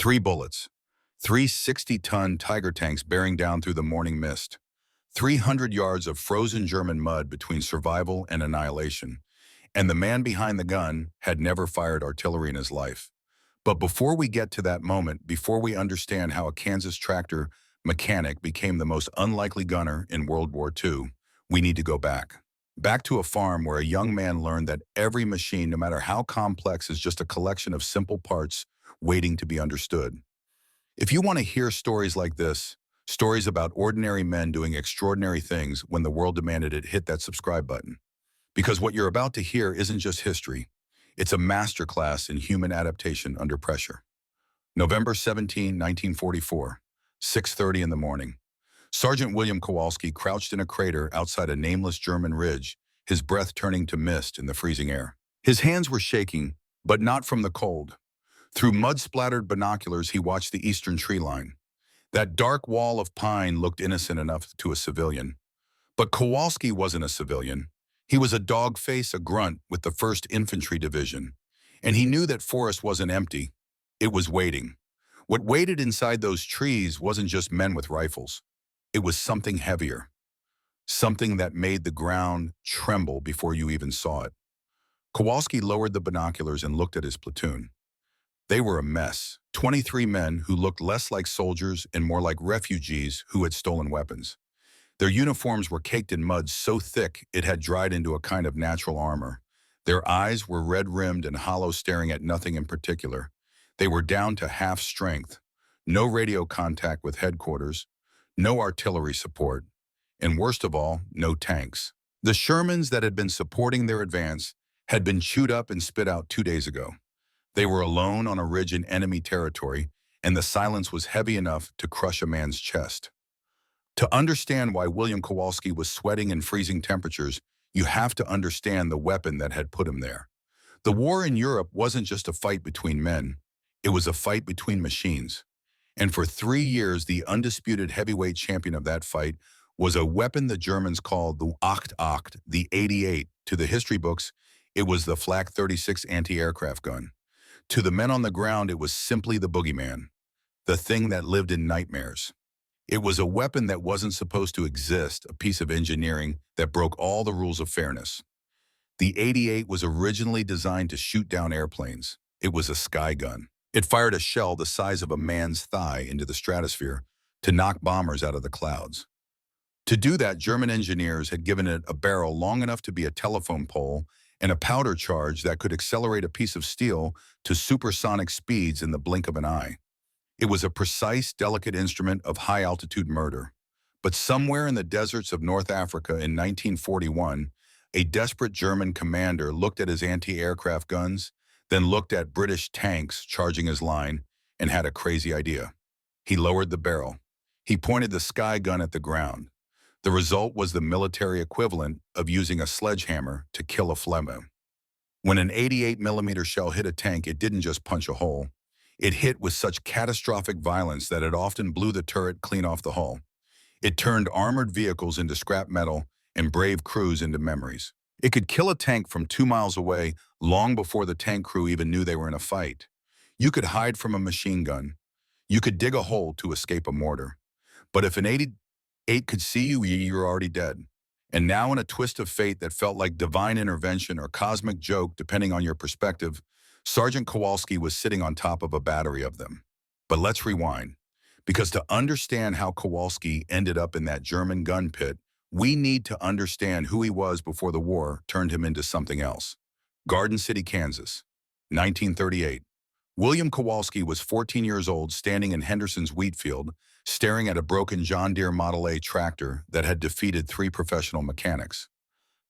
Three bullets. Three 60-ton Tiger tanks bearing down through the morning mist. 300 yards of frozen German mud between survival and annihilation. And the man behind the gun had never fired artillery in his life. But before we get to that moment, before we understand how a Kansas tractor mechanic became the most unlikely gunner in World War II, we need to go back. Back to a farm where a young man learned that every machine, no matter how complex, is just a collection of simple parts waiting to be understood. If you want to hear stories like this, stories about ordinary men doing extraordinary things when the world demanded it, hit that subscribe button. Because what you're about to hear isn't just history. It's a masterclass in human adaptation under pressure. November 17, 1944, 6:30 in the morning. Sergeant William Kowalski crouched in a crater outside a nameless German ridge, his breath turning to mist in the freezing air. His hands were shaking, but not from the cold. Through mud-splattered binoculars, he watched the eastern tree line. That dark wall of pine looked innocent enough to a civilian. But Kowalski wasn't a civilian. He was a dog face, a grunt with the 1st Infantry Division. And he knew that forest wasn't empty. It was waiting. What waited inside those trees wasn't just men with rifles. It was something heavier. Something that made the ground tremble before you even saw it. Kowalski lowered the binoculars and looked at his platoon. They were a mess. 23 men who looked less like soldiers and more like refugees who had stolen weapons. Their uniforms were caked in mud so thick it had dried into a kind of natural armor. Their eyes were red-rimmed and hollow, staring at nothing in particular. They were down to half strength. No radio contact with headquarters. No artillery support. And worst of all, no tanks. The Shermans that had been supporting their advance had been chewed up and spit out 2 days ago. They were alone on a ridge in enemy territory, and the silence was heavy enough to crush a man's chest. To understand why William Kowalski was sweating in freezing temperatures, you have to understand the weapon that had put him there. The war in Europe wasn't just a fight between men. It was a fight between machines. And for 3 years, the undisputed heavyweight champion of that fight was a weapon the Germans called the WWII, the 88. To the history books, it was the Flak 36 anti-aircraft gun. To the men on the ground, it was simply the boogeyman, the thing that lived in nightmares. It was a weapon that wasn't supposed to exist, a piece of engineering that broke all the rules of fairness. The 88 was originally designed to shoot down airplanes. It was a sky gun. It fired a shell the size of a man's thigh into the stratosphere to knock bombers out of the clouds. To do that, German engineers had given it a barrel long enough to be a telephone pole and a powder charge that could accelerate a piece of steel to supersonic speeds in the blink of an eye. It was a precise, delicate instrument of high-altitude murder. But somewhere in the deserts of North Africa in 1941, a desperate German commander looked at his anti-aircraft guns, then looked at British tanks charging his line, and had a crazy idea. He lowered the barrel. He pointed the sky gun at the ground. The result was the military equivalent of using a sledgehammer to kill a Fleming. When an 88mm shell hit a tank, it didn't just punch a hole. It hit with such catastrophic violence that it often blew the turret clean off the hull. It turned armored vehicles into scrap metal and brave crews into memories. It could kill a tank from 2 miles away long before the tank crew even knew they were in a fight. You could hide from a machine gun. You could dig a hole to escape a mortar. But if an 88 could see you, you were already dead. And now, in a twist of fate that felt like divine intervention or cosmic joke, depending on your perspective, Sergeant Kowalski was sitting on top of a battery of them. But let's rewind, because to understand how Kowalski ended up in that German gun pit, we need to understand who he was before the war turned him into something else. Garden City, Kansas, 1938. William Kowalski was 14 years old, standing in Henderson's wheat field, staring at a broken John Deere Model A tractor that had defeated 3 professional mechanics.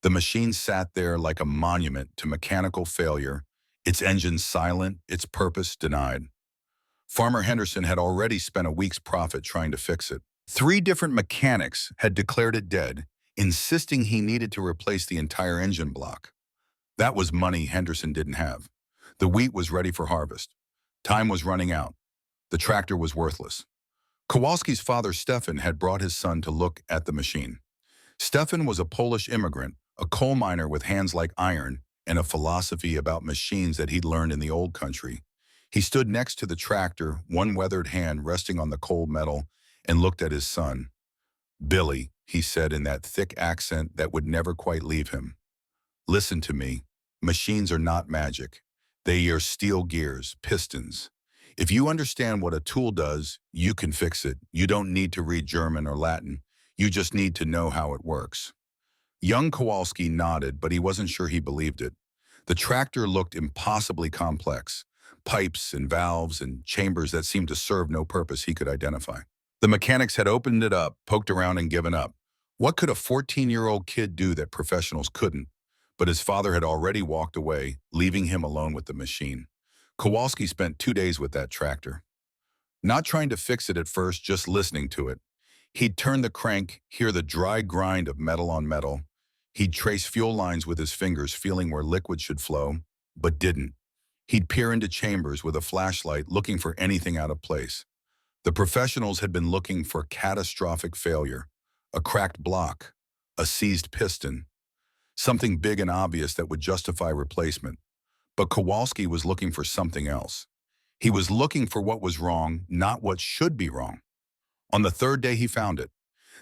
The machine sat there like a monument to mechanical failure, its engine silent, its purpose denied. Farmer Henderson had already spent a week's profit trying to fix it. 3 different mechanics had declared it dead, insisting he needed to replace the entire engine block. That was money Henderson didn't have. The wheat was ready for harvest. Time was running out. The tractor was worthless. Kowalski's father, Stefan, had brought his son to look at the machine. Stefan was a Polish immigrant, a coal miner with hands like iron, and a philosophy about machines that he'd learned in the old country. He stood next to the tractor, one weathered hand resting on the cold metal, and looked at his son. "Billy," he said in that thick accent that would never quite leave him. "Listen to me. Machines are not magic. They are steel gears, pistons. If you understand what a tool does, you can fix it. You don't need to read German or Latin. You just need to know how it works." Young Kowalski nodded, but he wasn't sure he believed it. The tractor looked impossibly complex. Pipes and valves and chambers that seemed to serve no purpose he could identify. The mechanics had opened it up, poked around, and given up. What could a 14-year-old kid do that professionals couldn't? But his father had already walked away, leaving him alone with the machine. Kowalski spent 2 days with that tractor. Not trying to fix it at first, just listening to it. He'd turn the crank, hear the dry grind of metal on metal. He'd trace fuel lines with his fingers, feeling where liquid should flow, but didn't. He'd peer into chambers with a flashlight, looking for anything out of place. The professionals had been looking for catastrophic failure, a cracked block, a seized piston, something big and obvious that would justify replacement. But Kowalski was looking for something else. He was looking for what was wrong, not what should be wrong. On the third day, he found it.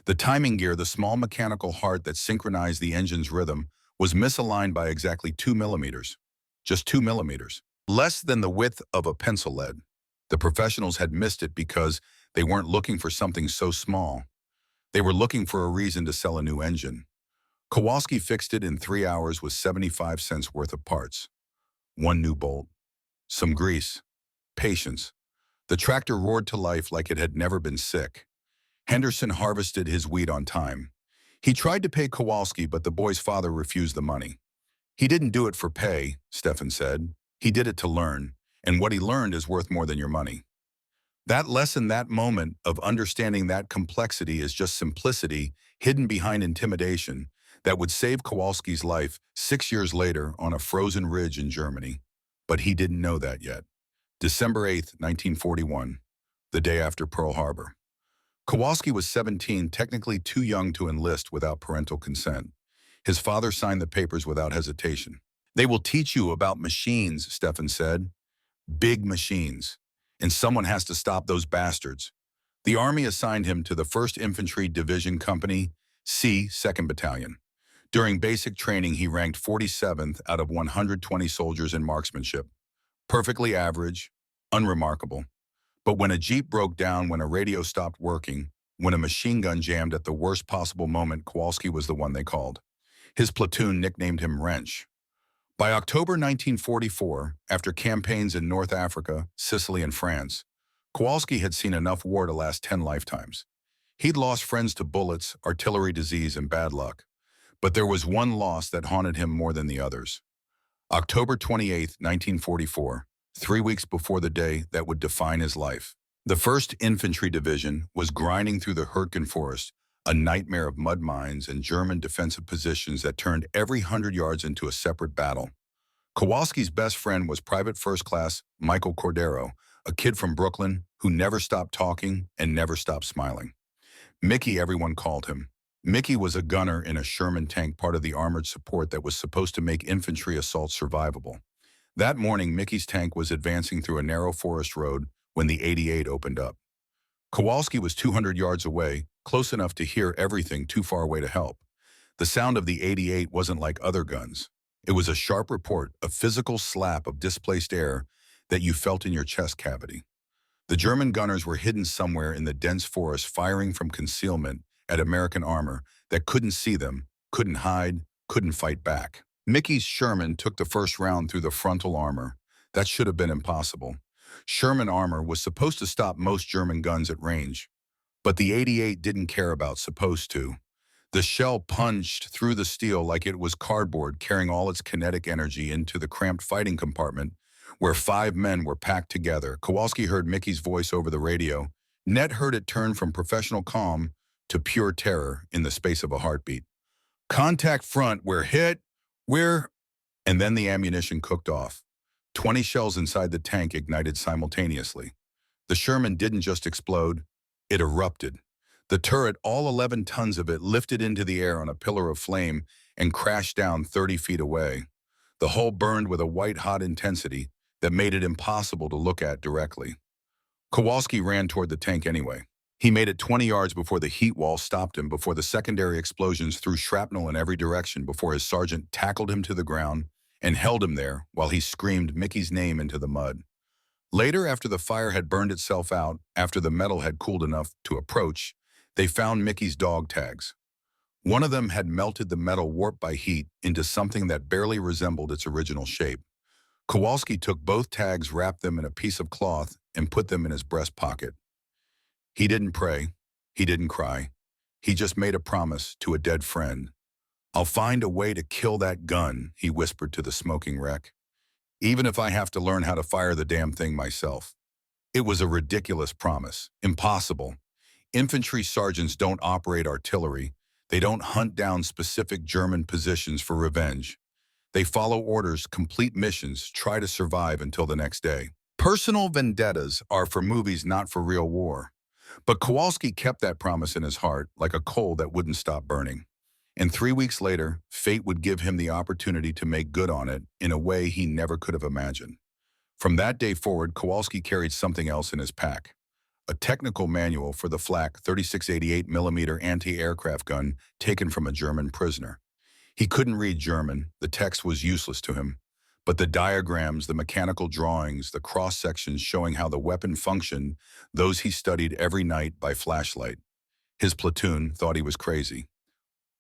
The timing gear, the small mechanical heart that synchronized the engine's rhythm, was misaligned by exactly 2 millimeters. Just 2 millimeters. Less than the width of a pencil lead. The professionals had missed it because they weren't looking for something so small. They were looking for a reason to sell a new engine. Kowalski fixed it in 3 hours with 75 cents worth of parts. One new bolt. Some grease. Patience. The tractor roared to life like it had never been sick. Henderson harvested his wheat on time. He tried to pay Kowalski, but the boy's father refused the money. "He didn't do it for pay," Stefan said. "He did it to learn, and what he learned is worth more than your money." That lesson, that moment of understanding that complexity is just simplicity hidden behind intimidation that would save Kowalski's life 6 years later on a frozen ridge in Germany. But he didn't know that yet. December 8th, 1941, the day after Pearl Harbor. Kowalski was 17, technically too young to enlist without parental consent. His father signed the papers without hesitation. "They will teach you about machines," Stefan said. "Big machines. And someone has to stop those bastards." The Army assigned him to the 1st Infantry Division Company, C, 2nd Battalion. During basic training, he ranked 47th out of 120 soldiers in marksmanship. Perfectly average, unremarkable. But when a Jeep broke down, when a radio stopped working, when a machine gun jammed at the worst possible moment, Kowalski was the one they called. His platoon nicknamed him Wrench. By October 1944, after campaigns in North Africa, Sicily, and France, Kowalski had seen enough war to last 10 lifetimes. He'd lost friends to bullets, artillery disease, and bad luck. But there was one loss that haunted him more than the others. October 28, 1944, 3 weeks before the day that would define his life. The 1st Infantry Division was grinding through the Hürtgen Forest, a nightmare of mud mines and German defensive positions that turned every 100 yards into a separate battle. Kowalski's best friend was Private First Class Michael Cordero, a kid from Brooklyn who never stopped talking and never stopped smiling. Mickey, everyone called him. Mickey was a gunner in a Sherman tank, part of the armored support that was supposed to make infantry assaults survivable. That morning, Mickey's tank was advancing through a narrow forest road when the 88 opened up. Kowalski was 200 yards away, close enough to hear everything, too far away to help. The sound of the 88 wasn't like other guns. It was a sharp report, a physical slap of displaced air that you felt in your chest cavity. The German gunners were hidden somewhere in the dense forest, firing from concealment at American armor that couldn't see them, couldn't hide, couldn't fight back. Mickey's Sherman took the first round through the frontal armor. That should have been impossible. Sherman armor was supposed to stop most German guns at range. But the 88 didn't care about supposed to. The shell punched through the steel like it was cardboard, carrying all its kinetic energy into the cramped fighting compartment where 5 men were packed together. Kowalski heard Mickey's voice over the radio. Ned heard it turn from professional calm to pure terror in the space of a heartbeat. "Contact front, we're hit, we're..." And then the ammunition cooked off. 20 shells inside the tank ignited simultaneously. The Sherman didn't just explode, it erupted. The turret, all 11 tons of it, lifted into the air on a pillar of flame and crashed down 30 feet away. The hull burned with a white-hot intensity, that made it impossible to look at directly. Kowalski ran toward the tank anyway. He made it 20 yards before the heat wall stopped him, before the secondary explosions threw shrapnel in every direction, before his sergeant tackled him to the ground and held him there while he screamed Mickey's name into the mud. Later, after the fire had burned itself out, after the metal had cooled enough to approach, they found Mickey's dog tags. One of them had melted the metal warped by heat into something that barely resembled its original shape. Kowalski took both tags, wrapped them in a piece of cloth, and put them in his breast pocket. He didn't pray. He didn't cry. He just made a promise to a dead friend. "I'll find a way to kill that gun," he whispered to the smoking wreck, "even if I have to learn how to fire the damn thing myself." It was a ridiculous promise. Impossible. Infantry sergeants don't operate artillery. They don't hunt down specific German positions for revenge. They follow orders, complete missions, try to survive until the next day. Personal vendettas are for movies, not for real war. But Kowalski kept that promise in his heart, like a coal that wouldn't stop burning. And 3 weeks later, fate would give him the opportunity to make good on it in a way he never could have imagined. From that day forward, Kowalski carried something else in his pack: a technical manual for the flak 3688mm anti-aircraft gun taken from a German prisoner. He couldn't read German, the text was useless to him, but the diagrams, the mechanical drawings, the cross-sections showing how the weapon functioned, those he studied every night by flashlight. His platoon thought he was crazy.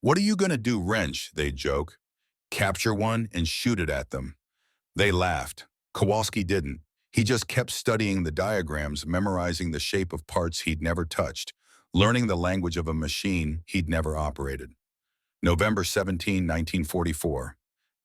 "What are you going to do, wrench?" they'd joke. "Capture one and shoot it at them." They laughed. Kowalski didn't. He just kept studying the diagrams, memorizing the shape of parts he'd never touched, learning the language of a machine he'd never operated. November 17, 1944.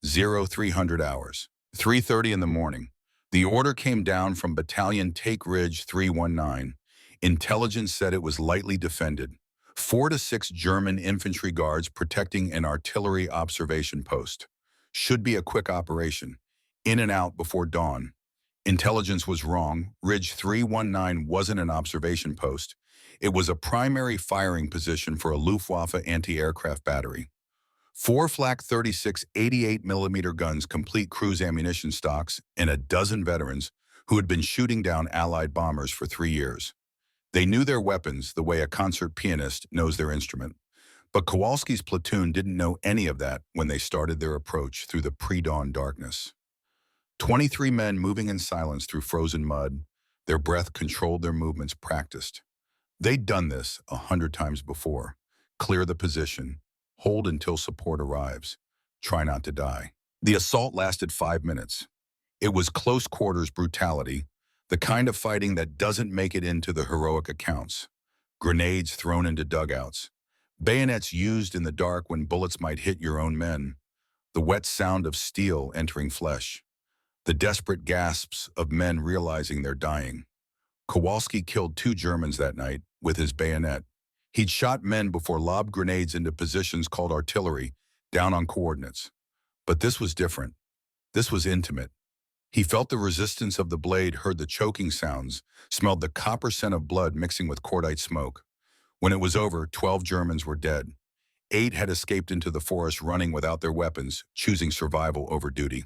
0300 hours. 3:30 in the morning. The order came down from Battalion Take Ridge 319. Intelligence said it was lightly defended. 4 to 6 German infantry guards protecting an artillery observation post. Should be a quick operation. In and out before dawn. Intelligence was wrong. Ridge 319 wasn't an observation post. It was a primary firing position for a Luftwaffe anti-aircraft battery. 4 flak 36 88mm guns, complete cruise ammunition stocks, and a dozen veterans who had been shooting down Allied bombers for 3 years. They knew their weapons the way a concert pianist knows their instrument. But Kowalski's platoon didn't know any of that when they started their approach through the pre-dawn darkness. 23 men moving in silence through frozen mud, their breath controlled, their movements practiced. They'd done this 100 times before. Clear the position. Hold until support arrives. Try not to die. The assault lasted 5 minutes. It was close quarters brutality, the kind of fighting that doesn't make it into the heroic accounts. Grenades thrown into dugouts. Bayonets used in the dark when bullets might hit your own men. The wet sound of steel entering flesh. The desperate gasps of men realizing they're dying. Kowalski killed 2 Germans that night with his bayonet. He'd shot men before, lobbed grenades into positions called artillery, down on coordinates. But this was different. This was intimate. He felt the resistance of the blade, heard the choking sounds, smelled the copper scent of blood mixing with cordite smoke. When it was over, 12 Germans were dead. 8 had escaped into the forest, running without their weapons, choosing survival over duty.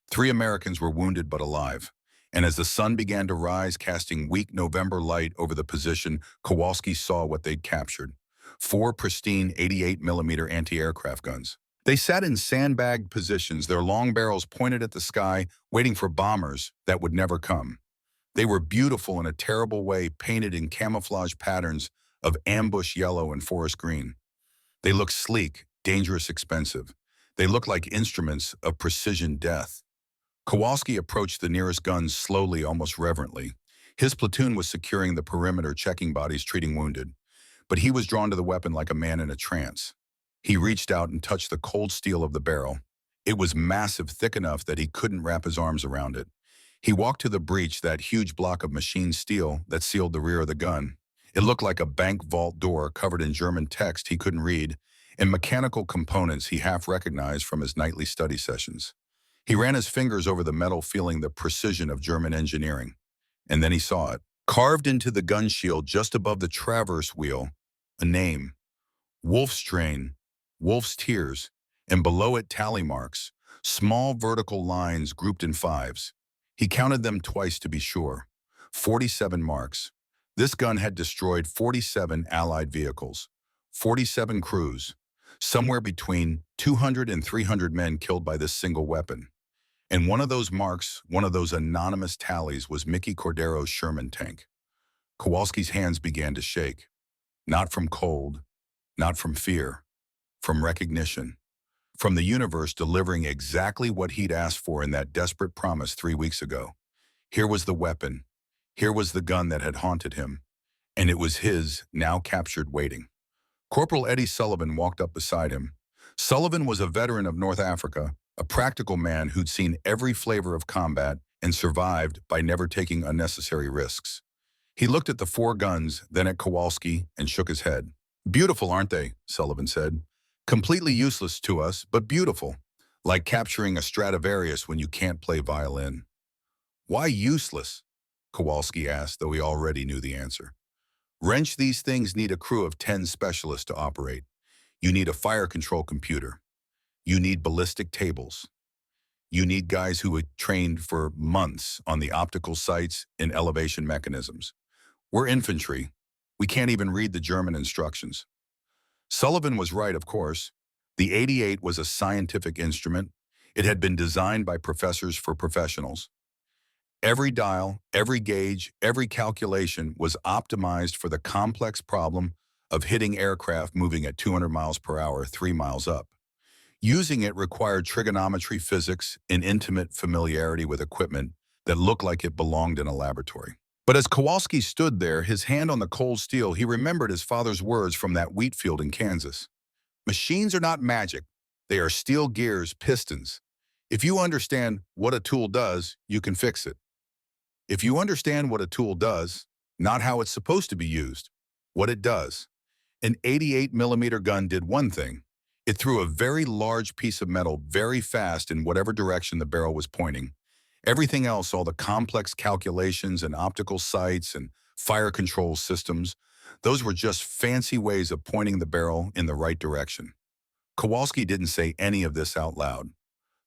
3 Americans were wounded but alive. And as the sun began to rise, casting weak November light over the position, Kowalski saw what they'd captured: 4 pristine 88mm anti-aircraft guns. They sat in sandbagged positions, their long barrels pointed at the sky, waiting for bombers that would never come. They were beautiful in a terrible way, painted in camouflage patterns of ambush yellow and forest green. They looked sleek, dangerous, expensive. They looked like instruments of precision death. Kowalski approached the nearest guns slowly, almost reverently. His platoon was securing the perimeter, checking bodies, treating wounded. But he was drawn to the weapon like a man in a trance. He reached out and touched the cold steel of the barrel. It was massive, thick enough that he couldn't wrap his arms around it. He walked to the breech, that huge block of machined steel that sealed the rear of the gun. It looked like a bank vault door covered in German text he couldn't read, and mechanical components he half recognized from his nightly study sessions. He ran his fingers over the metal, feeling the precision of German engineering. And then he saw it. Carved into the gun shield just above the traverse wheel, a name: Wolfstrain, Wolf's Tears, and below it tally marks, small vertical lines grouped in 5s. He counted them twice to be sure. 47 marks. This gun had destroyed 47 Allied vehicles, 47 crews, somewhere between 200 and 300 men killed by this single weapon. And one of those marks, one of those anonymous tallies, was Mickey Cordero's Sherman tank. Kowalski's hands began to shake. Not from cold, not from fear, from recognition. From the universe delivering exactly what he'd asked for in that desperate promise 3 weeks ago. Here was the weapon. Here was the gun that had haunted him. And it was his, now captured, waiting. Corporal Eddie Sullivan walked up beside him. Sullivan was a veteran of North Africa, a practical man who'd seen every flavor of combat and survived by never taking unnecessary risks. He looked at the 4 guns, then at Kowalski, and shook his head. "Beautiful, aren't they?" Sullivan said. "Completely useless to us, but beautiful. Like capturing a Stradivarius when you can't play violin." "Why useless?" Kowalski asked, though he already knew the answer. "Wrench, these things need a crew of 10 specialists to operate. You need a fire control computer. You need ballistic tables. You need guys who had trained for months on the optical sights and elevation mechanisms. We're infantry. We can't even read the German instructions." Sullivan was right, of course. The 88 was a scientific instrument. It had been designed by professors for professionals. Every dial, every gauge, every calculation was optimized for the complex problem of hitting aircraft moving at 200 miles per hour, 3 miles up. Using it required trigonometry, physics, and intimate familiarity with equipment that looked like it belonged in a laboratory. But as Kowalski stood there, his hand on the cold steel, he remembered his father's words from that wheat field in Kansas. "Machines are not magic. They are steel gears, pistons. If you understand what a tool does, you can fix it. If you understand what a tool does, not how it's supposed to be used, what it does." An 88 millimeter gun did one thing. It threw a very large piece of metal very fast in whatever direction the barrel was pointing. Everything else, all the complex calculations and optical sights and fire control systems, those were just fancy ways of pointing the barrel in the right direction. Kowalski didn't say any of this out loud.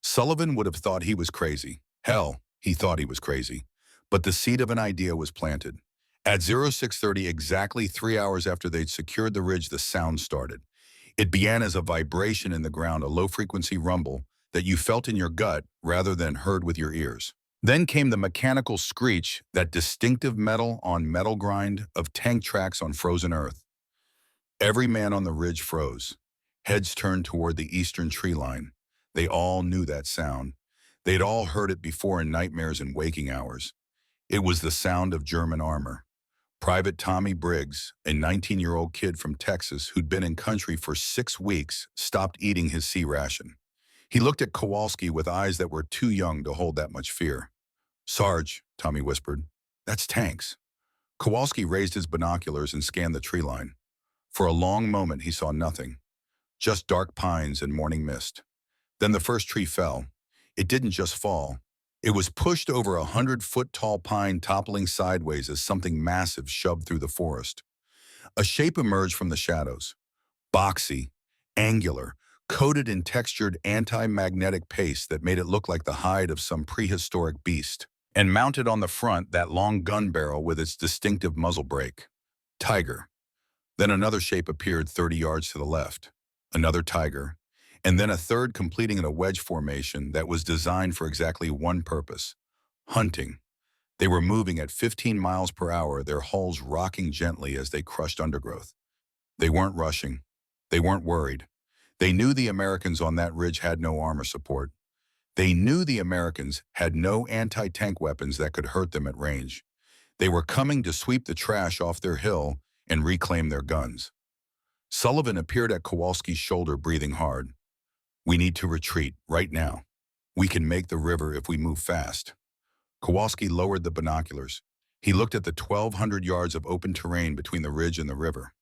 Sullivan would have thought he was crazy. Hell, he thought he was crazy. But the seed of an idea was planted. At 0630, exactly 3 hours after they'd secured the ridge, the sound started. It began as a vibration in the ground, a low-frequency rumble that you felt in your gut rather than heard with your ears. Then came the mechanical screech, that distinctive metal-on-metal grind of tank tracks on frozen earth. Every man on the ridge froze. Heads turned toward the eastern tree line. They all knew that sound. They'd all heard it before in nightmares and waking hours. It was the sound of German armor. Private Tommy Briggs, a 19-year-old kid from Texas who'd been in country for 6 weeks, stopped eating his sea ration. He looked at Kowalski with eyes that were too young to hold that much fear. "Sarge," Tommy whispered, "that's tanks." Kowalski raised his binoculars and scanned the tree line. For a long moment he saw nothing, just dark pines and morning mist. Then the first tree fell. It didn't just fall. It was pushed over 100-foot-tall pine, toppling sideways as something massive shoved through the forest. A shape emerged from the shadows. Boxy, angular, coated in textured anti-magnetic paste that made it look like the hide of some prehistoric beast. And mounted on the front, that long gun barrel with its distinctive muzzle brake. Tiger. Then another shape appeared 30 yards to the left. Another tiger. And then a third, completing in a wedge formation that was designed for exactly one purpose: hunting. They were moving at 15 miles per hour, their hulls rocking gently as they crushed undergrowth. They weren't rushing. They weren't worried. They knew the Americans on that ridge had no armor support. They knew the Americans had no anti-tank weapons that could hurt them at range. They were coming to sweep the trash off their hill and reclaim their guns. Sullivan appeared at Kowalski's shoulder, breathing hard. "We need to retreat, right now. We can make the river if we move fast." Kowalski lowered the binoculars. He looked at the 1,200 yards of open terrain between the ridge and the river.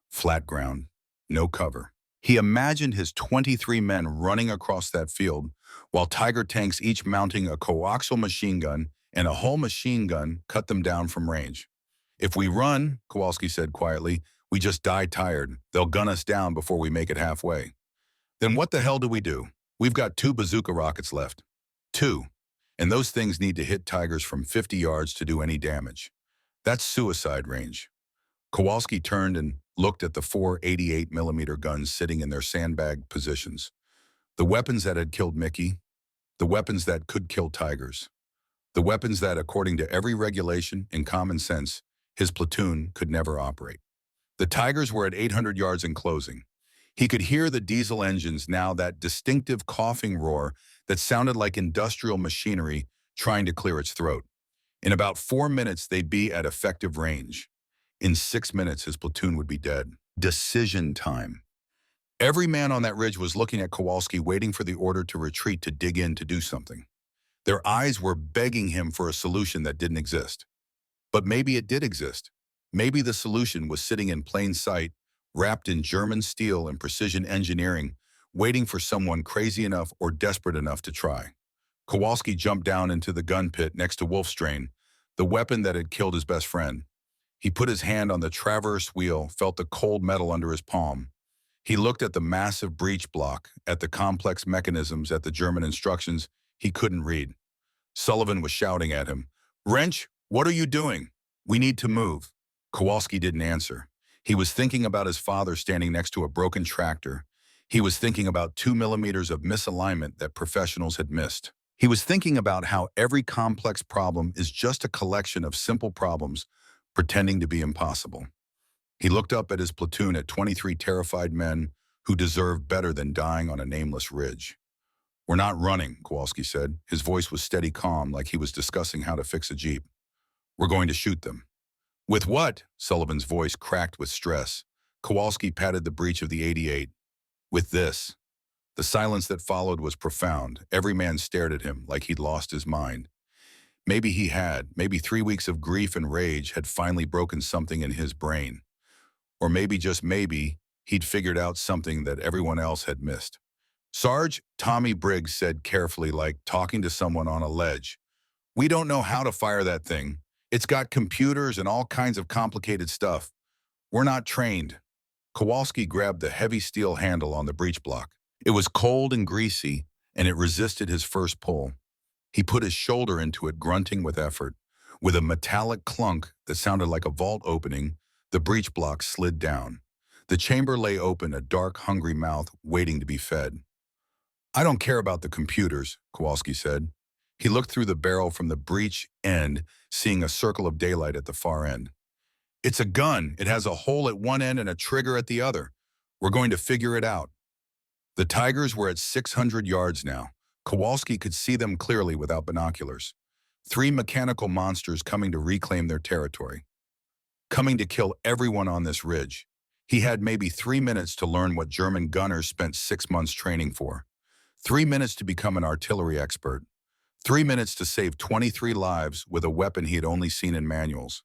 Flat ground, no cover. He imagined his 23 men running across that field, while Tiger tanks, each mounting a coaxial machine gun and a whole machine gun, cut them down from range. "If we run," Kowalski said quietly, "we just die tired. They'll gun us down before we make it halfway." "Then what the hell do we do? We've got 2 bazooka rockets left." 2. And those things need to hit tigers from 50 yards to do any damage. That's suicide range. Kowalski turned and looked at the four 88mm guns sitting in their sandbag positions. The weapons that had killed Mickey, the weapons that could kill tigers, the weapons that, according to every regulation and common sense, his platoon could never operate. The tigers were at 800 yards in closing. He could hear the diesel engines now, that distinctive coughing roar that sounded like industrial machinery trying to clear its throat. In about 4 minutes, they'd be at effective range. In 6 minutes, his platoon would be dead. Decision time. Every man on that ridge was looking at Kowalski, waiting for the order to retreat, to dig in, to do something. Their eyes were begging him for a solution that didn't exist. But maybe it did exist. Maybe the solution was sitting in plain sight, wrapped in German steel and precision engineering, waiting for someone crazy enough or desperate enough to try. Kowalski jumped down into the gun pit next to Wolfstrain, the weapon that had killed his best friend. He put his hand on the traverse wheel, felt the cold metal under his palm. He looked at the massive breech block, at the complex mechanisms, at the German instructions he couldn't read. Sullivan was shouting at him, "Wrench, what are you doing? We need to move." Kowalski didn't answer. He was thinking about his father standing next to a broken tractor. He was thinking about 2 millimeters of misalignment that professionals had missed. He was thinking about how every complex problem is just a collection of simple problems pretending to be impossible. He looked up at his platoon, at 23 terrified men who deserved better than dying on a nameless ridge. "We're not running," Kowalski said. His voice was steady calm, like he was discussing how to fix a Jeep. "We're going to shoot them." "With what?" Sullivan's voice cracked with stress. Kowalski patted the breech of the 88. "With this." The silence that followed was profound. Every man stared at him like he'd lost his mind. Maybe he had. Maybe 3 weeks of grief and rage had finally broken something in his brain. Or maybe, just maybe, he'd figured out something that everyone else had missed. "Sarge," Tommy Briggs said carefully, like talking to someone on a ledge, "we don't know how to fire that thing. It's got computers and all kinds of complicated stuff. We're not trained." Kowalski grabbed the heavy steel handle on the breech block. It was cold and greasy, and it resisted his first pull. He put his shoulder into it, grunting with effort. With a metallic clunk that sounded like a vault opening, the breech block slid down. The chamber lay open, a dark, hungry mouth waiting to be fed. "I don't care about the computers," Kowalski said. He looked through the barrel from the breech end, seeing a circle of daylight at the far end. "It's a gun. It has a hole at one end and a trigger at the other. We're going to figure it out." The tigers were at 600 yards now. Kowalski could see them clearly without binoculars. 3 mechanical monsters coming to reclaim their territory. Coming to kill everyone on this ridge. He had maybe 3 minutes to learn what German gunners spent 6 months training for. 3 minutes to become an artillery expert. 3 minutes to save 23 lives with a weapon he had only seen in manuals.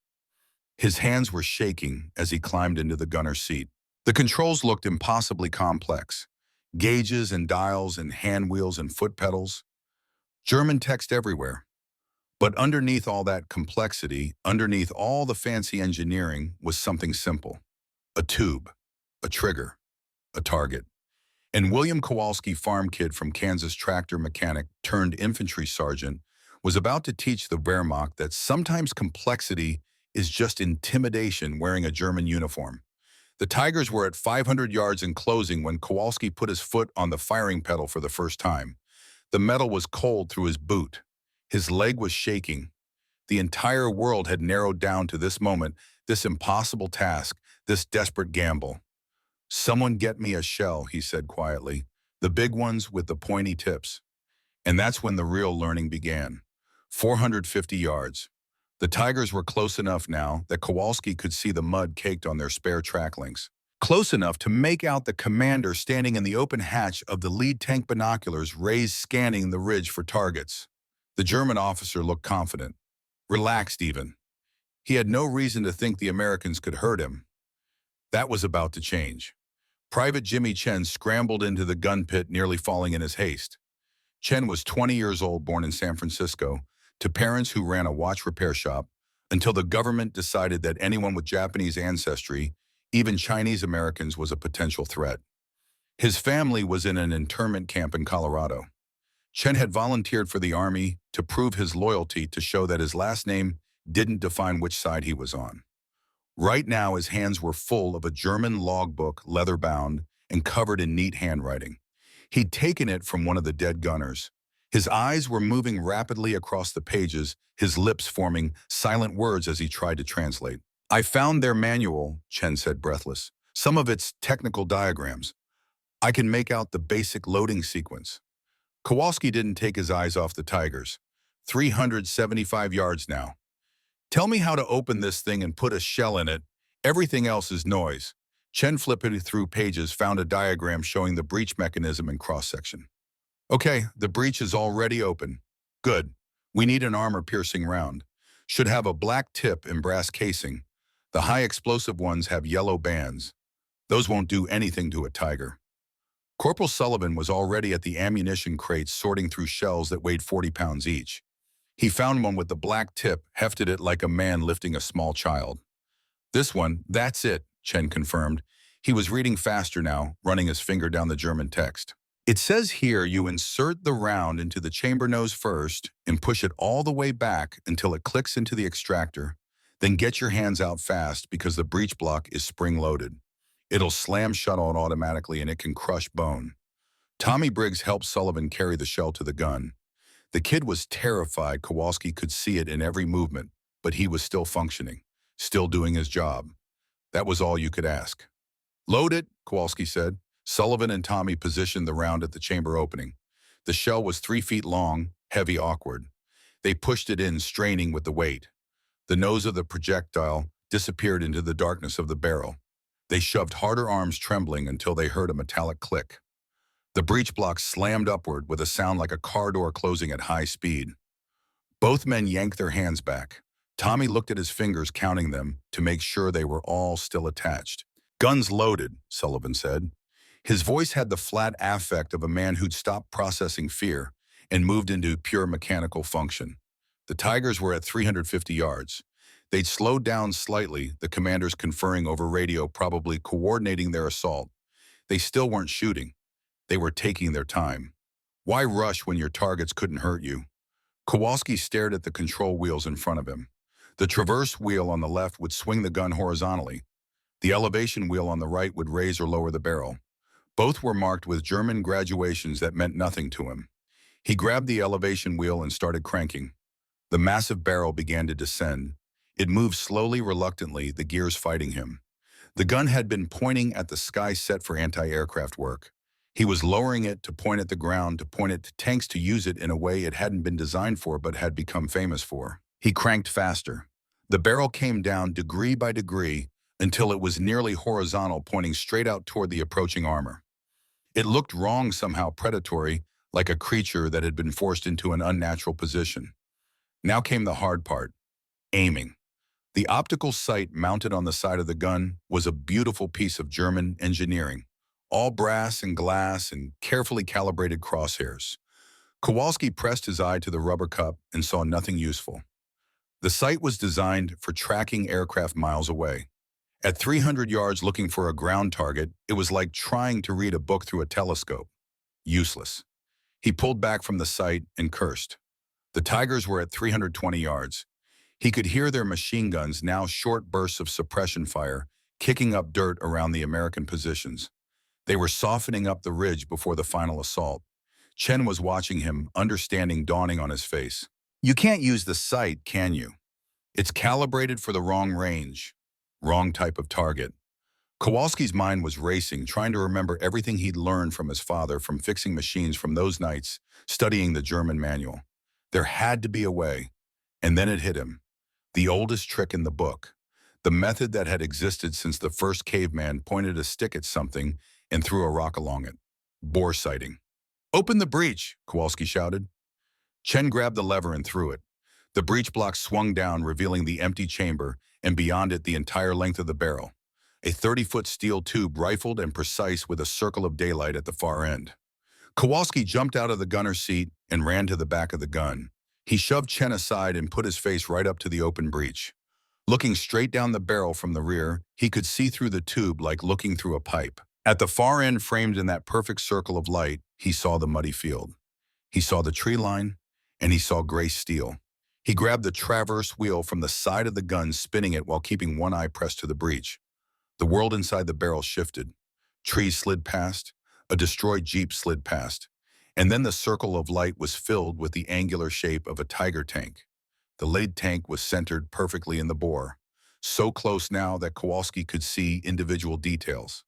His hands were shaking as he climbed into the gunner's seat. The controls looked impossibly complex. Gauges and dials and hand wheels and foot pedals. German text everywhere. But underneath all that complexity, underneath all the fancy engineering, was something simple. A tube, a trigger, a target. And William Kowalski, farm kid from Kansas, tractor mechanic turned infantry sergeant, was about to teach the Wehrmacht that sometimes complexity is just intimidation wearing a German uniform. The tigers were at 500 yards in closing when Kowalski put his foot on the firing pedal for the first time. The metal was cold through his boot. His leg was shaking. The entire world had narrowed down to this moment, this impossible task, this desperate gamble. "Someone get me a shell," he said quietly. "The big ones with the pointy tips." And that's when the real learning began. 450 yards. The tigers were close enough now that Kowalski could see the mud caked on their spare track links. Close enough to make out the commander standing in the open hatch of the lead tank, binoculars raised, scanning the ridge for targets. The German officer looked confident, relaxed even. He had no reason to think the Americans could hurt him. That was about to change. Private Jimmy Chen scrambled into the gun pit, nearly falling in his haste. Chen was 20 years old, born in San Francisco, to parents who ran a watch repair shop, until the government decided that anyone with Japanese ancestry, even Chinese Americans, was a potential threat. His family was in an internment camp in Colorado. Chen had volunteered for the army to prove his loyalty, to show that his last name didn't define which side he was on. Right now, his hands were full of a German logbook, leather-bound and covered in neat handwriting. He'd taken it from one of the dead gunners. His eyes were moving rapidly across the pages, his lips forming silent words as he tried to translate. "I found their manual," Chen said, breathless. "Some of its technical diagrams. I can make out the basic loading sequence." Kowalski didn't take his eyes off the Tigers. 375 yards now. "Tell me how to open this thing and put a shell in it. Everything else is noise." Chen flipped through pages, found a diagram showing the breech mechanism and cross-section. "Okay, the breech is already open. Good. We need an armor-piercing round. Should have a black tip and brass casing. The high-explosive ones have yellow bands. Those won't do anything to a Tiger." Corporal Sullivan was already at the ammunition crates, sorting through shells that weighed 40 pounds each. He found one with the black tip, hefted it like a man lifting a small child. "This one, that's it," Chen confirmed. He was reading faster now, running his finger down the German text. "It says here you insert the round into the chamber nose first and push it all the way back until it clicks into the extractor. Then get your hands out fast because the breech block is spring-loaded. It'll slam shut on automatically and it can crush bone." Tommy Briggs helped Sullivan carry the shell to the gun. The kid was terrified. Kowalski could see it in every movement, but he was still functioning, still doing his job. That was all you could ask. "Load it," Kowalski said. Sullivan and Tommy positioned the round at the chamber opening. The shell was 3 feet long, heavy, awkward. They pushed it in, straining with the weight. The nose of the projectile disappeared into the darkness of the barrel. They shoved harder, arms trembling, until they heard a metallic click. The breech block slammed upward with a sound like a car door closing at high speed. Both men yanked their hands back. Tommy looked at his fingers, counting them to make sure they were all still attached. "Guns loaded," Sullivan said. His voice had the flat affect of a man who'd stopped processing fear and moved into pure mechanical function. The Tigers were at 350 yards. They'd slowed down slightly, the commanders conferring over radio, probably coordinating their assault. They still weren't shooting. They were taking their time. Why rush when your targets couldn't hurt you? Kowalski stared at the control wheels in front of him. The traverse wheel on the left would swing the gun horizontally. The elevation wheel on the right would raise or lower the barrel. Both were marked with German graduations that meant nothing to him. He grabbed the elevation wheel and started cranking. The massive barrel began to descend. It moved slowly, reluctantly, the gears fighting him. The gun had been pointing at the sky, set for anti-aircraft work. He was lowering it to point at the ground, to point at tanks, to use it in a way it hadn't been designed for but had become famous for. He cranked faster. The barrel came down degree by degree until it was nearly horizontal, pointing straight out toward the approaching armor. It looked wrong, somehow predatory, like a creature that had been forced into an unnatural position. Now came the hard part: aiming. The optical sight mounted on the side of the gun was a beautiful piece of German engineering, all brass and glass and carefully calibrated crosshairs. Kowalski pressed his eye to the rubber cup and saw nothing useful. The sight was designed for tracking aircraft miles away. At 300 yards, looking for a ground target, it was like trying to read a book through a telescope. Useless. He pulled back from the sight and cursed. The Tigers were at 320 yards. He could hear their machine guns, now short bursts of suppression fire, kicking up dirt around the American positions. They were softening up the ridge before the final assault. Chen was watching him, understanding dawning on his face. "You can't use the sight, can you? It's calibrated for the wrong range, wrong type of target." Kowalski's mind was racing, trying to remember everything he'd learned from his father, from fixing machines, from those nights studying the German manual. There had to be a way. And then it hit him. The oldest trick in the book. The method that had existed since the first caveman pointed a stick at something and threw a rock along it. Bore sighting. "Open the breech," Kowalski shouted. Chen grabbed the lever and threw it. The breech block swung down, revealing the empty chamber, and beyond it the entire length of the barrel. A 30-foot steel tube, rifled and precise, with a circle of daylight at the far end. Kowalski jumped out of the gunner's seat and ran to the back of the gun. He shoved Chen aside and put his face right up to the open breech. Looking straight down the barrel from the rear, he could see through the tube like looking through a pipe. At the far end, framed in that perfect circle of light, he saw the muddy field. He saw the tree line, and he saw gray steel. He grabbed the traverse wheel from the side of the gun, spinning it while keeping one eye pressed to the breech. The world inside the barrel shifted. Trees slid past, a destroyed Jeep slid past, and then the circle of light was filled with the angular shape of a Tiger tank. The lead tank was centered perfectly in the bore, so close now that Kowalski could see individual details.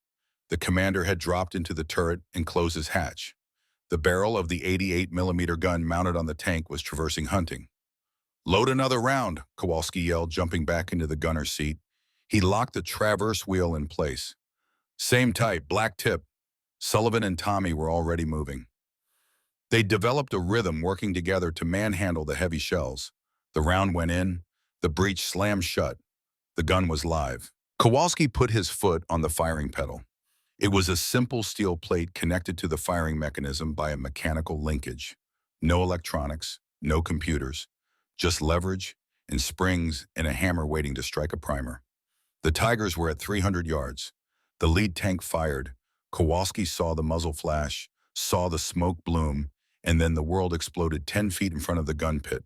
The commander had dropped into the turret and closed his hatch. The barrel of the 88mm gun mounted on the tank was traversing hunting. "Load another round," Kowalski yelled, jumping back into the gunner's seat. He locked the traverse wheel in place. "Same type, black tip." Sullivan and Tommy were already moving. They developed a rhythm, working together to manhandle the heavy shells. The round went in, the breech slammed shut. The gun was live. Kowalski put his foot on the firing pedal. It was a simple steel plate connected to the firing mechanism by a mechanical linkage. No electronics, no computers, just leverage and springs and a hammer waiting to strike a primer. The Tigers were at 300 yards. The lead tank fired. Kowalski saw the muzzle flash, saw the smoke bloom, and then the world exploded 10 feet in front of the gun pit.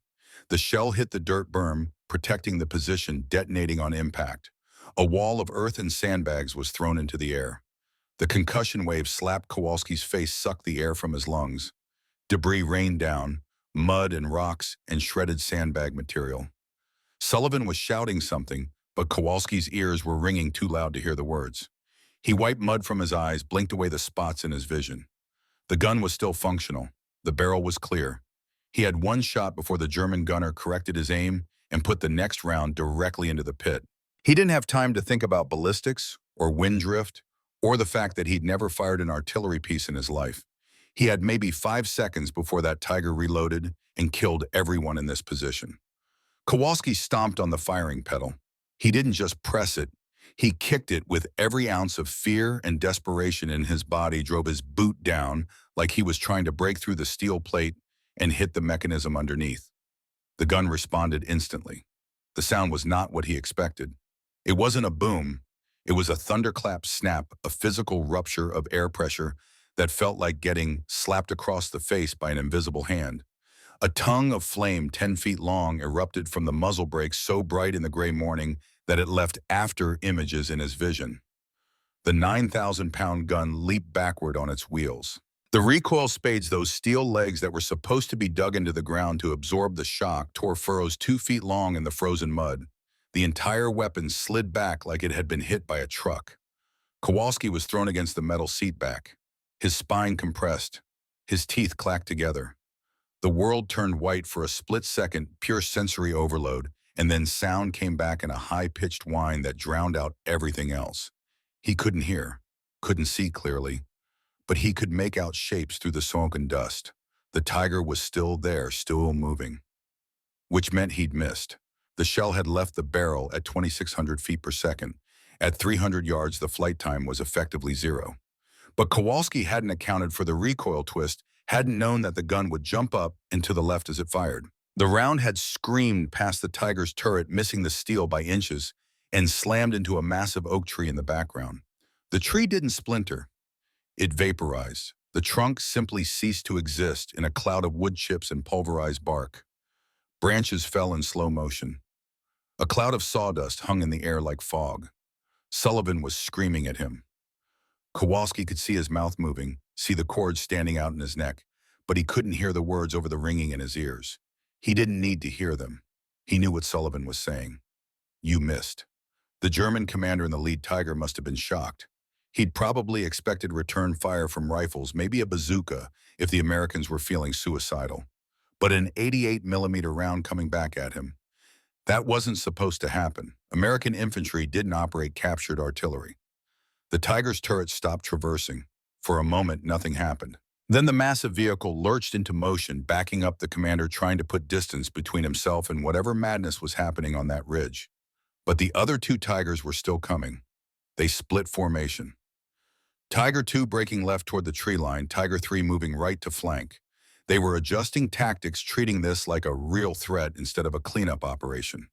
The shell hit the dirt berm, protecting the position, detonating on impact. A wall of earth and sandbags was thrown into the air. The concussion wave slapped Kowalski's face, sucked the air from his lungs. Debris rained down, mud and rocks and shredded sandbag material. Sullivan was shouting something, but Kowalski's ears were ringing too loud to hear the words. He wiped mud from his eyes, blinked away the spots in his vision. The gun was still functional. The barrel was clear. He had one shot before the German gunner corrected his aim and put the next round directly into the pit. He didn't have time to think about ballistics or wind drift or the fact that he'd never fired an artillery piece in his life. He had maybe 5 seconds before that Tiger reloaded and killed everyone in this position. Kowalski stomped on the firing pedal. He didn't just press it, he kicked it with every ounce of fear and desperation in his body, drove his boot down like he was trying to break through the steel plate and hit the mechanism underneath. The gun responded instantly. The sound was not what he expected. It wasn't a boom. It was a thunderclap snap, a physical rupture of air pressure that felt like getting slapped across the face by an invisible hand. A tongue of flame 10 feet long erupted from the muzzle brake, so bright in the gray morning that it left after images in his vision. The 9,000-pound gun leaped backward on its wheels. The recoil spades, those steel legs that were supposed to be dug into the ground to absorb the shock, tore furrows 2 feet long in the frozen mud. The entire weapon slid back like it had been hit by a truck. Kowalski was thrown against the metal seat back. His spine compressed. His teeth clacked together. The world turned white for a split second, pure sensory overload, and then sound came back in a high-pitched whine that drowned out everything else. He couldn't hear, couldn't see clearly, but he could make out shapes through the smoke and dust. The Tiger was still there, still moving, which meant he'd missed. The shell had left the barrel at 2,600 feet per second. At 300 yards, the flight time was effectively zero. But Kowalski hadn't accounted for the recoil twist, hadn't known that the gun would jump up and to the left as it fired. The round had screamed past the Tiger's turret, missing the steel by inches, and slammed into a massive oak tree in the background. The tree didn't splinter. It vaporized. The trunk simply ceased to exist in a cloud of wood chips and pulverized bark. Branches fell in slow motion. A cloud of sawdust hung in the air like fog. Sullivan was screaming at him. Kowalski could see his mouth moving, see the cords standing out in his neck, but he couldn't hear the words over the ringing in his ears. He didn't need to hear them. He knew what Sullivan was saying. "You missed." The German commander in the lead Tiger must have been shocked. He'd probably expected return fire from rifles, maybe a bazooka, if the Americans were feeling suicidal. But an 88mm round coming back at him. That wasn't supposed to happen. American infantry didn't operate captured artillery. The Tiger's turret stopped traversing. For a moment, nothing happened. Then the massive vehicle lurched into motion, backing up, the commander trying to put distance between himself and whatever madness was happening on that ridge. But the other two Tigers were still coming. They split formation. Tiger 2 breaking left toward the tree line, Tiger 3 moving right to flank. They were adjusting tactics, treating this like a real threat instead of a cleanup operation.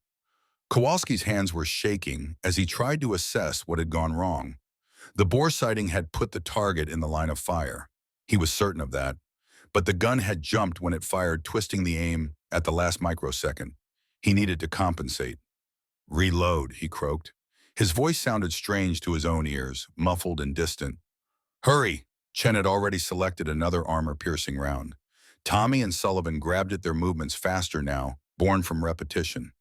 Kowalski's hands were shaking as he tried to assess what had gone wrong. The bore sighting had put the target in the line of fire. He was certain of that. but the gun had jumped when it fired, twisting the aim at the last microsecond. He needed to compensate. "Reload," he croaked. His voice sounded strange to his own ears, muffled and distant. "Hurry!" Chen had already selected another armor-piercing round. Tommy and Sullivan grabbed at their movements faster now, born from repetition.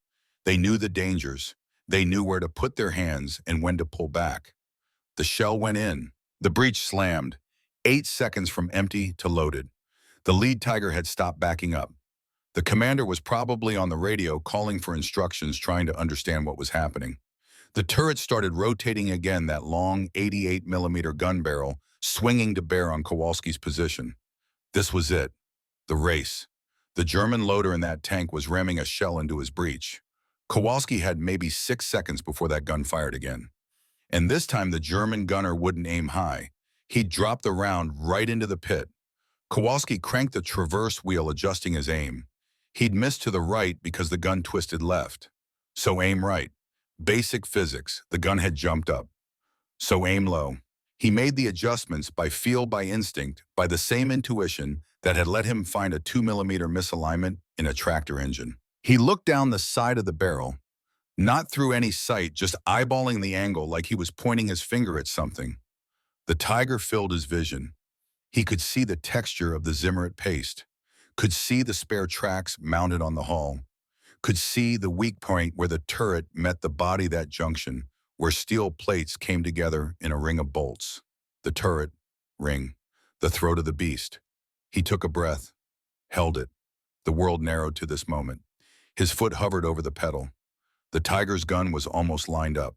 They knew the dangers. They knew where to put their hands and when to pull back. The shell went in. The breech slammed. 8 seconds from empty to loaded. The lead Tiger had stopped backing up. The commander was probably on the radio calling for instructions, trying to understand what was happening. The turret started rotating again, that long 88mm gun barrel swinging to bear on Kowalski's position. This was it. The race. The German loader in that tank was ramming a shell into his breech. Kowalski had maybe 6 seconds before that gun fired again. And this time the German gunner wouldn't aim high. He'd drop the round right into the pit. Kowalski cranked the traverse wheel, adjusting his aim. He'd missed to the right because the gun twisted left. So aim right. Basic physics. The gun had jumped up. So aim low. He made the adjustments by feel, by instinct, by the same intuition that had let him find a 2mm misalignment in a tractor engine. He looked down the side of the barrel, not through any sight, just eyeballing the angle like he was pointing his finger at something. The Tiger filled his vision. He could see the texture of the Zimmerit paste, could see the spare tracks mounted on the hull, could see the weak point where the turret met the body, that junction, where steel plates came together in a ring of bolts. The turret, ring, the throat of the beast. He took a breath, held it. The world narrowed to this moment. His foot hovered over the pedal. The Tiger's gun was almost lined up,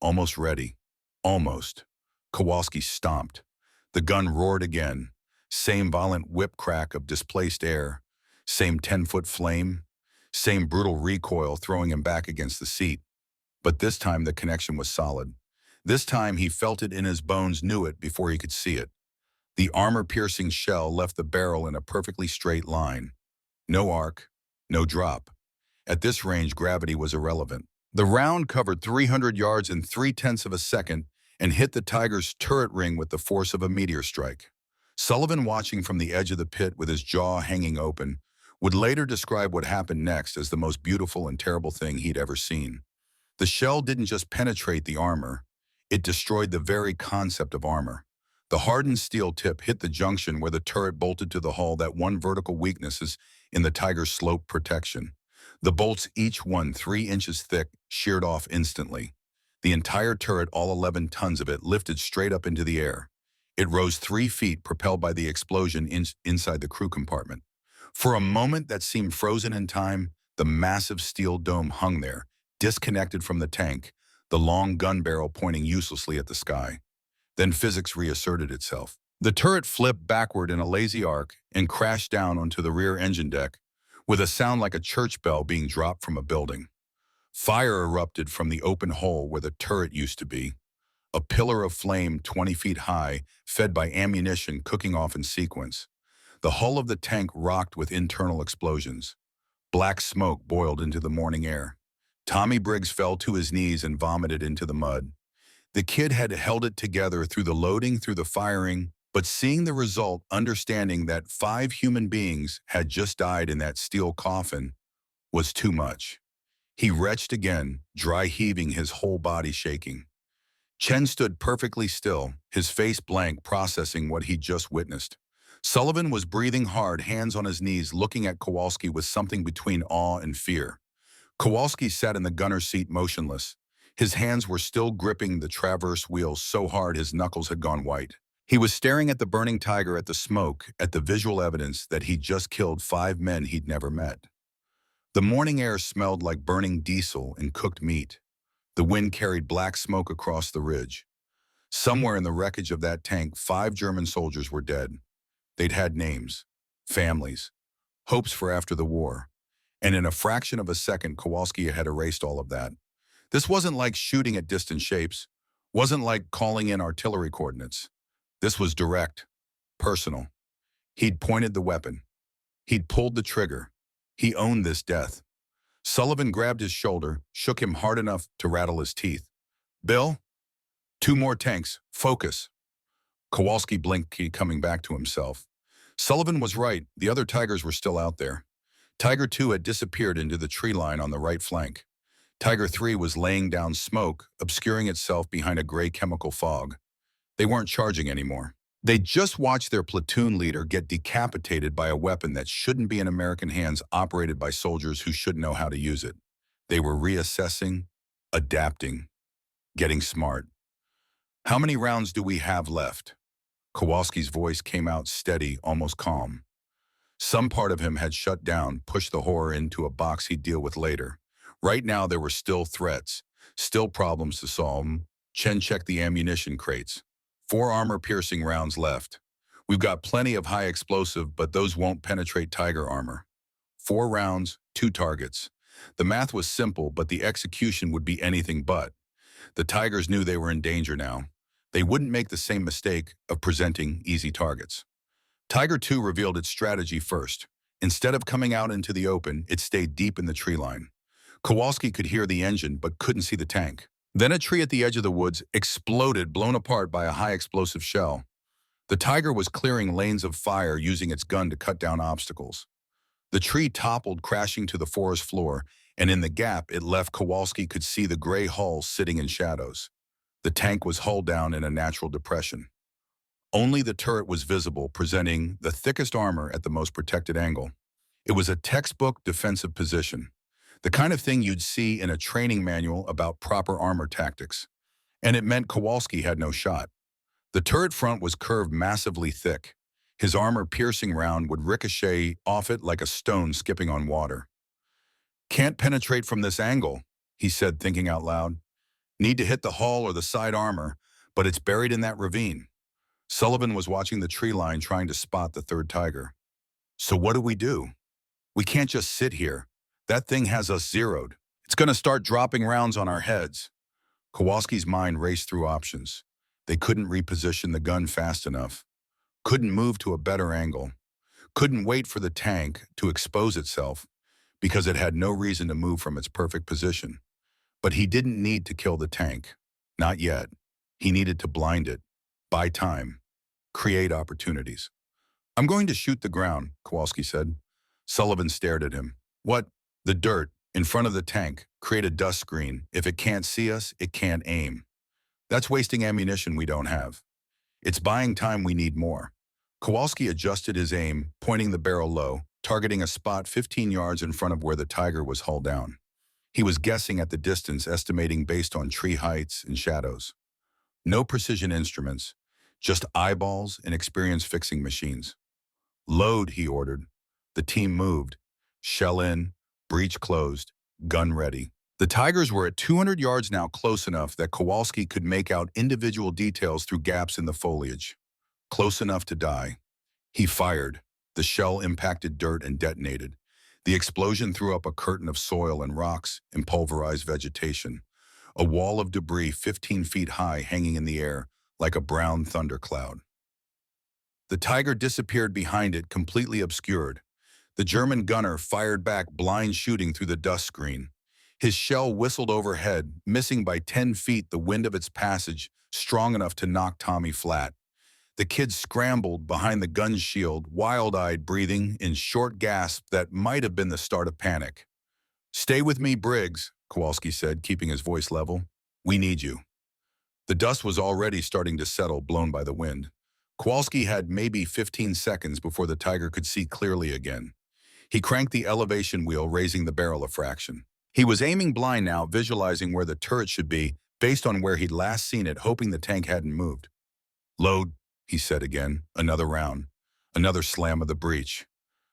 almost ready, almost. Kowalski stomped. The gun roared again. Same violent whip crack of displaced air, same 10-foot flame, same brutal recoil throwing him back against the seat. But this time the connection was solid. This time he felt it in his bones, knew it before he could see it. The armor-piercing shell left the barrel in a perfectly straight line. No arc, no drop. At this range, gravity was irrelevant. The round covered 300 yards in 0.3 of a second and hit the Tiger's turret ring with the force of a meteor strike. Sullivan, watching from the edge of the pit with his jaw hanging open, would later describe what happened next as the most beautiful and terrible thing he'd ever seen. The shell didn't just penetrate the armor, it destroyed the very concept of armor. The hardened steel tip hit the junction where the turret bolted to the hull, that one vertical weakness is in the Tiger's slope protection. The bolts, each one 3 inches thick, sheared off instantly. The entire turret, all 11 tons of it, lifted straight up into the air. It rose 3 feet, propelled by the explosion inside the crew compartment. For a moment that seemed frozen in time, the massive steel dome hung there, disconnected from the tank, the long gun barrel pointing uselessly at the sky. Then physics reasserted itself. The turret flipped backward in a lazy arc and crashed down onto the rear engine deck, with a sound like a church bell being dropped from a building. Fire erupted from the open hole where the turret used to be. A pillar of flame 20 feet high, fed by ammunition cooking off in sequence. The hull of the tank rocked with internal explosions. Black smoke boiled into the morning air. Tommy Briggs fell to his knees and vomited into the mud. The kid had held it together through the loading, through the firing, but seeing the result, understanding that 5 human beings had just died in that steel coffin, was too much. He retched again, dry heaving, his whole body shaking. Chen stood perfectly still, his face blank, processing what he'd just witnessed. Sullivan was breathing hard, hands on his knees, looking at Kowalski with something between awe and fear. Kowalski sat in the gunner's seat motionless. His hands were still gripping the traverse wheels so hard his knuckles had gone white. He was staring at the burning Tiger, at the smoke, at the visual evidence that he'd just killed 5 men he'd never met. The morning air smelled like burning diesel and cooked meat. The wind carried black smoke across the ridge. Somewhere in the wreckage of that tank, 5 German soldiers were dead. They'd had names, families, hopes for after the war. And in a fraction of a second, Kowalski had erased all of that. This wasn't like shooting at distant shapes, wasn't like calling in artillery coordinates. This was direct, personal. He'd pointed the weapon. He'd pulled the trigger. He owned this death. Sullivan grabbed his shoulder, shook him hard enough to rattle his teeth. "Bill? 2 more tanks. Focus." Kowalski blinked, coming back to himself. Sullivan was right. The other tigers were still out there. Tiger 2 had disappeared into the tree line on the right flank. Tiger 3 was laying down smoke, obscuring itself behind a gray chemical fog. They weren't charging anymore. They just watched their platoon leader get decapitated by a weapon that shouldn't be in American hands, operated by soldiers who should know how to use it. They were reassessing, adapting, getting smart. How many rounds do we have left? Kowalski's voice came out steady, almost calm. Some part of him had shut down, pushed the horror into a box he'd deal with later. Right now, there were still threats, still problems to solve. Chen checked the ammunition crates. 4 armor-piercing rounds left. We've got plenty of high explosive, but those won't penetrate Tiger armor. 4 rounds, 2 targets. The math was simple, but the execution would be anything but. The Tigers knew they were in danger now. They wouldn't make the same mistake of presenting easy targets. Tiger 2 revealed its strategy first. Instead of coming out into the open, it stayed deep in the tree line. Kowalski could hear the engine but couldn't see the tank. Then a tree at the edge of the woods exploded, blown apart by a high-explosive shell. The Tiger was clearing lanes of fire, using its gun to cut down obstacles. The tree toppled, crashing to the forest floor, and in the gap it left, Kowalski could see the gray hull sitting in shadows. The tank was hull down in a natural depression. Only the turret was visible, presenting the thickest armor at the most protected angle. It was a textbook defensive position, the kind of thing you'd see in a training manual about proper armor tactics. And it meant Kowalski had no shot. The turret front was curved massively thick. His armor-piercing round would ricochet off it like a stone skipping on water. "Can't penetrate from this angle," he said, thinking out loud. "Need to hit the hull or the side armor, but it's buried in that ravine." Sullivan was watching the tree line, trying to spot the third Tiger. "So what do? We can't just sit here. That thing has us zeroed. It's going to start dropping rounds on our heads." Kowalski's mind raced through options. They couldn't reposition the gun fast enough, couldn't move to a better angle, couldn't wait for the tank to expose itself because it had no reason to move from its perfect position. But he didn't need to kill the tank. Not yet. He needed to blind it, buy time, create opportunities. "I'm going to shoot the ground," Kowalski said. Sullivan stared at him. "What?" "The dirt in front of the tank. Create a dust screen. If it can't see us, it can't aim. That's wasting ammunition we don't have. It's buying time we need more." Kowalski adjusted his aim, pointing the barrel low, targeting a spot 15 yards in front of where the Tiger was hull down. He was guessing at the distance, estimating based on tree heights and shadows. No precision instruments, just eyeballs and experienced fixing machines. "Load," he ordered. The team moved. Shell in, breech closed, gun ready. The Tigers were at 200 yards now, close enough that Kowalski could make out individual details through gaps in the foliage. Close enough to die. He fired. The shell impacted dirt and detonated. The explosion threw up a curtain of soil and rocks and pulverized vegetation. A wall of debris 15 feet high, hanging in the air like a brown thundercloud. The Tiger disappeared behind it, completely obscured. The German gunner fired back, blind shooting through the dust screen. His shell whistled overhead, missing by 10 feet, the wind of its passage strong enough to knock Tommy flat. The kid scrambled behind the gun shield, wild-eyed, breathing in short gasps that might have been the start of panic. "Stay with me, Briggs," Kowalski said, keeping his voice level. "We need you." The dust was already starting to settle, blown by the wind. Kowalski had maybe 15 seconds before the Tiger could see clearly again. He cranked the elevation wheel, raising the barrel a fraction. He was aiming blind now, visualizing where the turret should be, based on where he'd last seen it, hoping the tank hadn't moved. "Load," he said again. Another round. Another slam of the breech.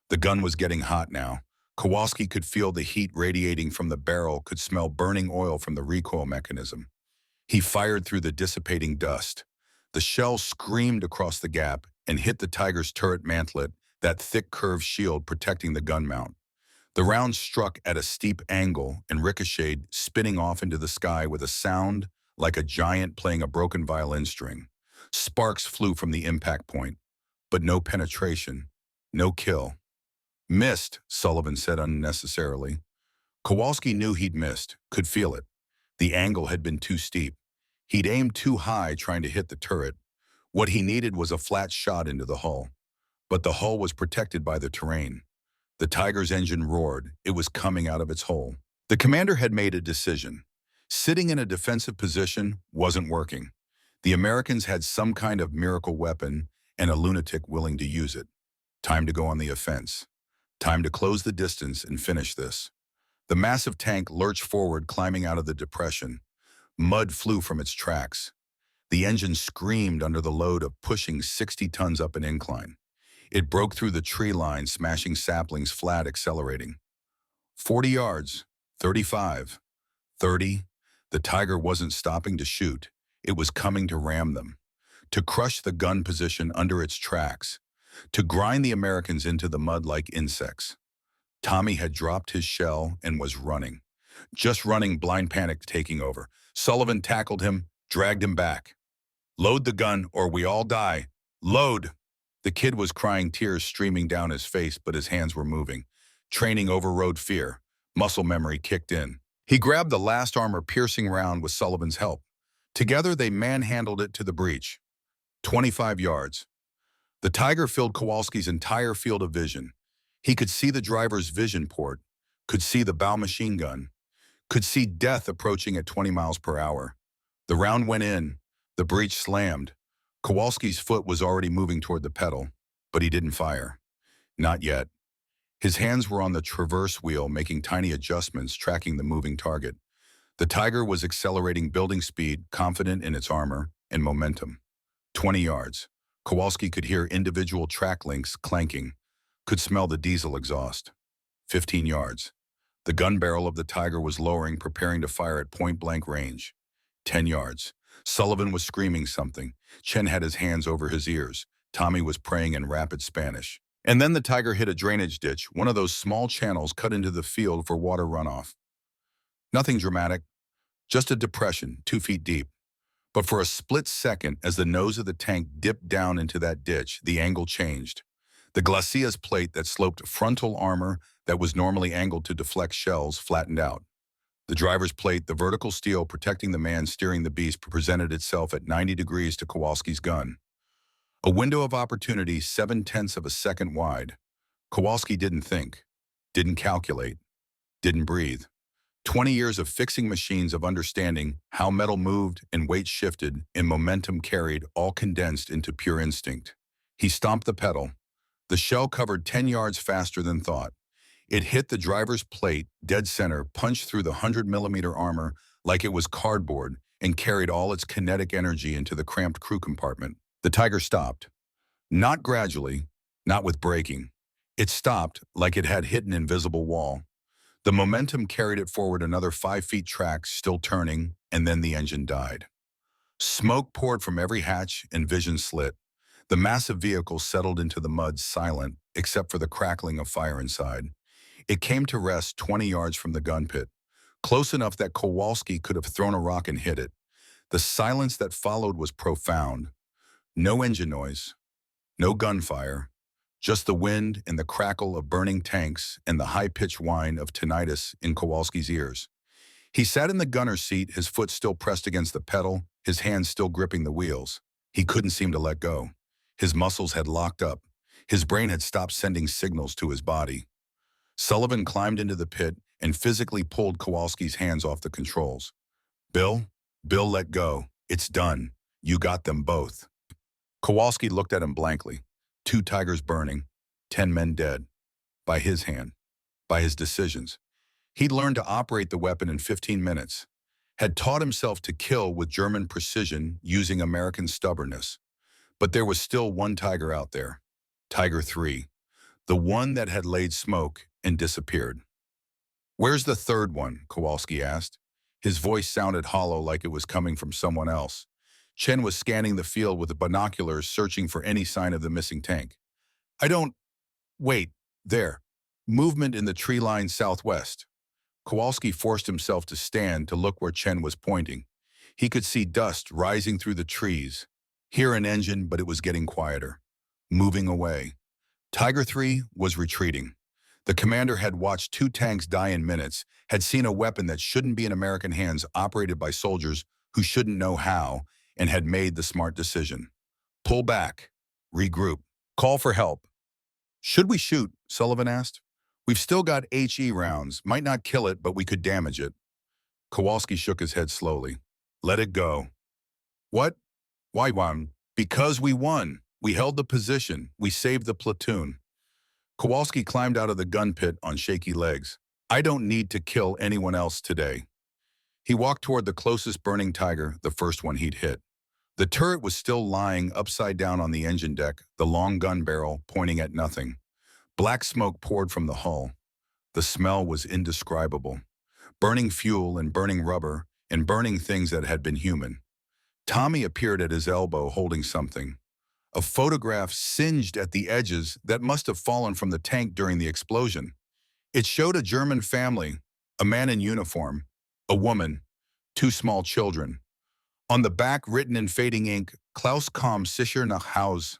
The gun was getting hot now. Kowalski could feel the heat radiating from the barrel, could smell burning oil from the recoil mechanism. He fired through the dissipating dust. The shell screamed across the gap and hit the Tiger's turret mantlet, that thick curved shield protecting the gun mount. The round struck at a steep angle and ricocheted, spinning off into the sky with a sound like a giant playing a broken violin string. Sparks flew from the impact point, but no penetration, no kill. "Missed," Sullivan said unnecessarily. Kowalski knew he'd missed, could feel it. The angle had been too steep. He'd aimed too high, trying to hit the turret. What he needed was a flat shot into the hull. but the hull was protected by the terrain. The Tiger's engine roared. It was coming out of its hole. The commander had made a decision. Sitting in a defensive position wasn't working. The Americans had some kind of miracle weapon and a lunatic willing to use it. Time to go on the offense. Time to close the distance and finish this. The massive tank lurched forward, climbing out of the depression. Mud flew from its tracks. The engine screamed under the load of pushing 60 tons up an incline. It broke through the tree line, smashing saplings flat, accelerating. 40 yards, 35, 30. The Tiger wasn't stopping to shoot. It was coming to ram them, to crush the gun position under its tracks, to grind the Americans into the mud like insects. Tommy had dropped his shell and was running. Just running, blind panic taking over. Sullivan tackled him, dragged him back. "Load the gun or we all die. Load!" The kid was crying, tears streaming down his face, but his hands were moving. Training overrode fear. Muscle memory kicked in. He grabbed the last armor-piercing round with Sullivan's help. Together, they manhandled it to the breach. 25 yards. The Tiger filled Kowalski's entire field of vision. He could see the driver's vision port, could see the bow machine gun, could see death approaching at 20 miles per hour. The round went in. The breech slammed. Kowalski's foot was already moving toward the pedal, but he didn't fire. Not yet. His hands were on the traverse wheel, making tiny adjustments, tracking the moving target. The Tiger was accelerating, building speed, confident in its armor and momentum. 20 yards. Kowalski could hear individual track links clanking, could smell the diesel exhaust. 15 yards. The gun barrel of the Tiger was lowering, preparing to fire at point-blank range. 10 yards. Sullivan was screaming something. Chen had his hands over his ears. Tommy was praying in rapid Spanish. And then the Tiger hit a drainage ditch, one of those small channels cut into the field for water runoff. Nothing dramatic, just a depression 2 feet deep. But for a split second, as the nose of the tank dipped down into that ditch, the angle changed. The glacis plate that sloped frontal armor that was normally angled to deflect shells flattened out. The driver's plate, the vertical steel protecting the man steering the beast, presented itself at 90 degrees to Kowalski's gun. A window of opportunity 7/10 of a second wide. Kowalski didn't think, didn't calculate, didn't breathe. 20 years of fixing machines, of understanding how metal moved and weight shifted and momentum carried, all condensed into pure instinct. He stomped the pedal. The shell covered 10 yards faster than thought. It hit the driver's plate, dead center, punched through the 100-millimeter armor like it was cardboard, and carried all its kinetic energy into the cramped crew compartment. The Tiger stopped. Not gradually, not with braking. It stopped like it had hit an invisible wall. The momentum carried it forward another 5 feet track, still turning, and then the engine died. Smoke poured from every hatch and vision slit. The massive vehicle settled into the mud, silent, except for the crackling of fire inside. It came to rest 20 yards from the gun pit, close enough that Kowalski could have thrown a rock and hit it. The silence that followed was profound. No engine noise, no gunfire, just the wind and the crackle of burning tanks and the high-pitched whine of tinnitus in Kowalski's ears. He sat in the gunner's seat, his foot still pressed against the pedal, his hands still gripping the wheels. He couldn't seem to let go. His muscles had locked up. His brain had stopped sending signals to his body. Sullivan climbed into the pit and physically pulled Kowalski's hands off the controls. Bill, let go. It's done. You got them both." Kowalski looked at him blankly. 2 Tigers burning, 10 men dead. By his hand. By his decisions. He'd learned to operate the weapon in 15 minutes. Had taught himself to kill with German precision using American stubbornness. But there was still one Tiger out there. Tiger 3. The one that had laid smoke and disappeared. "Where's the third one?" Kowalski asked. His voice sounded hollow, like it was coming from someone else. Chen was scanning the field with the binoculars, searching for any sign of the missing tank. "I don't... Wait, there. Movement in the tree line southwest." Kowalski forced himself to stand to look where Chen was pointing. He could see dust rising through the trees, hear an engine, but it was getting quieter. Moving away. Tiger 3 was retreating. The commander had watched 2 tanks die in minutes, had seen a weapon that shouldn't be in American hands operated by soldiers who shouldn't know how, and had made the smart decision. Pull back, regroup, call for help. Should we shoot? Sullivan asked. We've still got HE rounds. Might not kill it, but we could damage it. Kowalski shook his head slowly. Let it go. What? Why won? Because we won. We held the position. We saved the platoon. Kowalski climbed out of the gun pit on shaky legs. I don't need to kill anyone else today. He walked toward the closest burning Tiger, the first one he'd hit. The turret was still lying upside down on the engine deck, the long gun barrel pointing at nothing. Black smoke poured from the hull. The smell was indescribable. Burning fuel and burning rubber and burning things that had been human. Tommy appeared at his elbow holding something. A photograph singed at the edges that must have fallen from the tank during the explosion. It showed a German family, a man in uniform, a woman, two small children. On the back, written in fading ink, Klaus kam sicher nach Haus.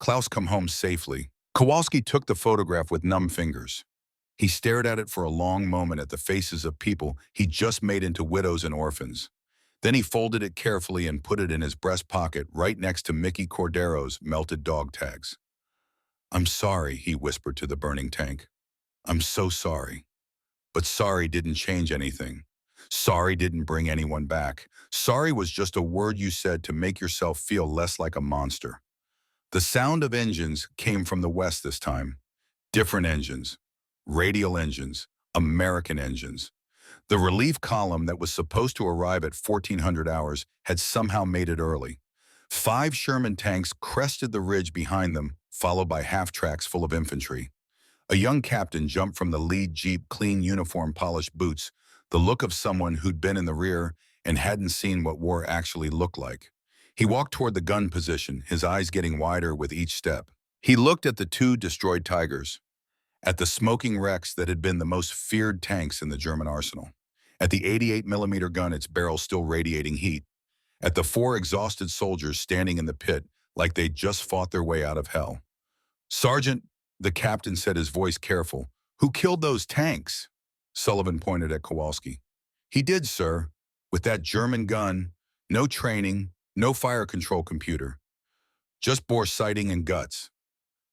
Klaus come home safely. Kowalski took the photograph with numb fingers. He stared at it for a long moment at the faces of people he'd just made into widows and orphans. Then he folded it carefully and put it in his breast pocket right next to Mickey Cordero's melted dog tags. I'm sorry, he whispered to the burning tank. I'm so sorry. But sorry didn't change anything. Sorry didn't bring anyone back. Sorry was just a word you said to make yourself feel less like a monster. The sound of engines came from the west this time. Different engines. Radial engines. American engines. The relief column that was supposed to arrive at 1400 hours had somehow made it early. 5 Sherman tanks crested the ridge behind them, followed by half-tracks full of infantry. A young captain jumped from the lead jeep, clean uniform, polished boots, the look of someone who'd been in the rear and hadn't seen what war actually looked like. He walked toward the gun position, his eyes getting wider with each step. He looked at the 2 destroyed Tigers, at the smoking wrecks that had been the most feared tanks in the German arsenal, at the 88mm gun, its barrel still radiating heat, at the 4 exhausted soldiers standing in the pit like they'd just fought their way out of hell. Sergeant, the captain said, his voice careful, who killed those tanks? Sullivan pointed at Kowalski. He did, sir. With that German gun, no training, no fire control computer. Just bore sighting and guts.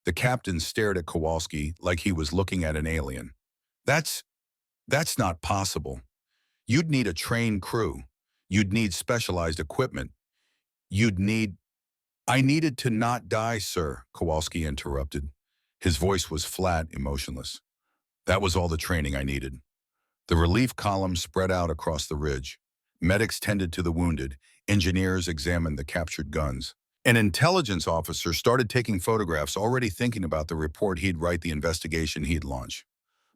The captain stared at Kowalski like he was looking at an alien. That's not possible. You'd need a trained crew. You'd need specialized equipment. I needed to not die, sir, Kowalski interrupted. His voice was flat, emotionless. That was all the training I needed. The relief columns spread out across the ridge. Medics tended to the wounded. Engineers examined the captured guns. An intelligence officer started taking photographs, already thinking about the report he'd write, the investigation he'd launch.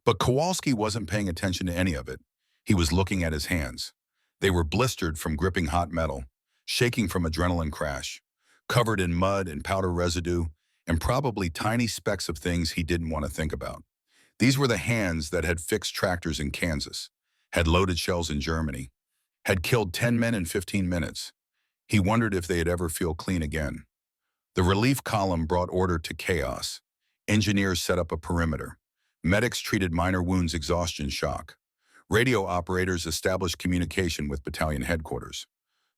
But Kowalski wasn't paying attention to any of it. He was looking at his hands. They were blistered from gripping hot metal, shaking from adrenaline crash, covered in mud and powder residue, and probably tiny specks of things he didn't want to think about. These were the hands that had fixed tractors in Kansas, had loaded shells in Germany, had killed 10 men in 15 minutes. He wondered if they'd ever feel clean again. The relief column brought order to chaos. Engineers set up a perimeter. Medics treated minor wounds, exhaustion, shock. Radio operators established communication with battalion headquarters.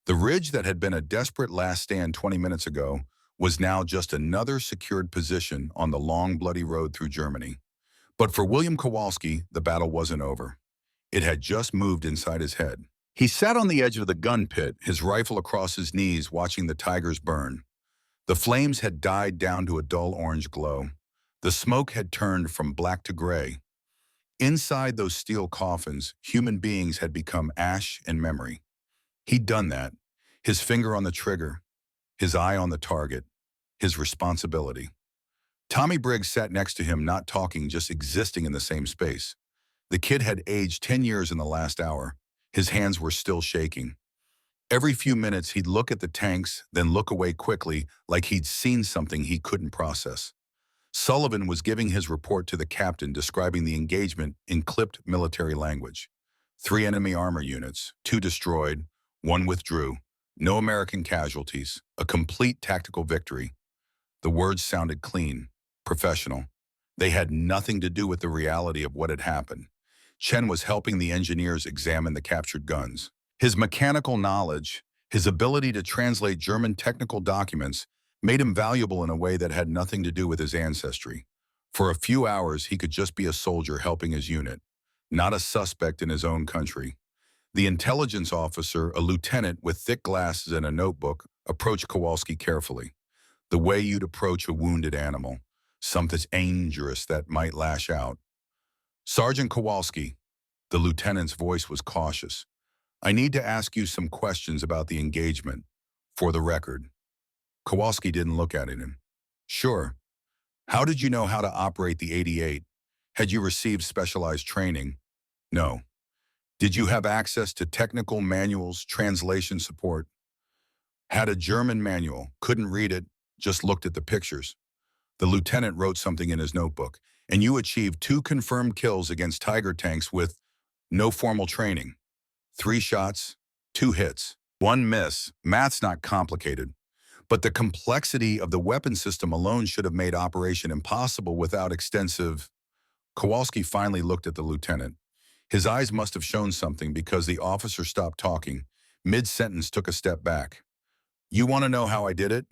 The ridge that had been a desperate last stand 20 minutes ago was now just another secured position on the long, bloody road through Germany. But for William Kowalski, the battle wasn't over. It had just moved inside his head. He sat on the edge of the gun pit, his rifle across his knees, watching the Tigers burn. The flames had died down to a dull orange glow. The smoke had turned from black to gray. Inside those steel coffins, human beings had become ash and memory. He'd done that. His finger on the trigger, his eye on the target, his responsibility. Tommy Briggs sat next to him, not talking, just existing in the same space. The kid had aged 10 years in the last hour. His hands were still shaking. Every few minutes, he'd look at the tanks, then look away quickly, like he'd seen something he couldn't process. Sullivan was giving his report to the captain, describing the engagement in clipped military language. 3 enemy armor units, 2 destroyed, 1 withdrew, no American casualties, a complete tactical victory. The words sounded clean, professional. They had nothing to do with the reality of what had happened. Chen was helping the engineers examine the captured guns. His mechanical knowledge, his ability to translate German technical documents, made him valuable in a way that had nothing to do with his ancestry. For a few hours, he could just be a soldier helping his unit, not a suspect in his own country. The intelligence officer, a lieutenant with thick glasses and a notebook, approached Kowalski carefully, the way you'd approach a wounded animal, something dangerous that might lash out. Sergeant Kowalski, the lieutenant's voice was cautious. I need to ask you some questions about the engagement, for the record. Kowalski didn't look at him. Sure. How did you know how to operate the 88? Had you received specialized training? No. Did you have access to technical manuals, translation support? Had a German manual, couldn't read it, just looked at the pictures. The lieutenant wrote something in his notebook, and you achieved 2 confirmed kills against Tiger tanks with no formal training. 3 shots, 2 hits, 1 miss. Math's not complicated. But the complexity of the weapon system alone should have made operation impossible without extensive. Kowalski finally looked at the lieutenant. His eyes must have shown something because the officer stopped talking. Mid-sentence took a step back. You want to know how I did it?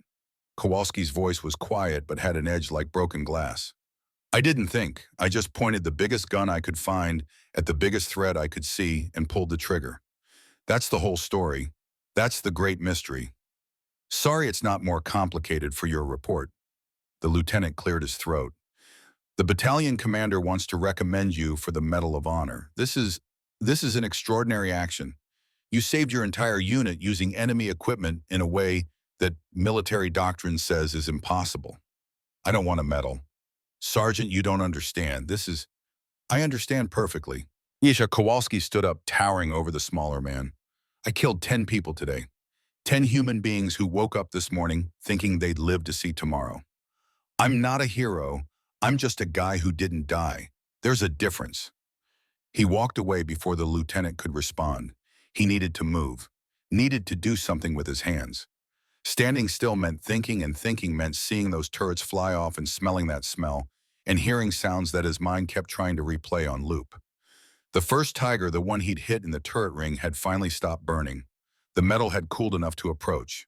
Kowalski's voice was quiet but had an edge like broken glass. I didn't think. I just pointed the biggest gun I could find at the biggest threat I could see and pulled the trigger. That's the whole story. That's the great mystery. Sorry it's not more complicated for your report. The lieutenant cleared his throat. The battalion commander wants to recommend you for the Medal of Honor. This is an extraordinary action. You saved your entire unit using enemy equipment in a way that military doctrine says is impossible. I don't want a medal. Sergeant, you don't understand. I understand perfectly. Yesha Kowalski stood up, towering over the smaller man. I killed 10 people today. 10 human beings who woke up this morning thinking they'd live to see tomorrow. I'm not a hero. I'm just a guy who didn't die. There's a difference. He walked away before the lieutenant could respond. He needed to move, needed to do something with his hands. Standing still meant thinking, and thinking meant seeing those turrets fly off and smelling that smell, and hearing sounds that his mind kept trying to replay on loop. The first Tiger, the one he'd hit in the turret ring, had finally stopped burning. The metal had cooled enough to approach.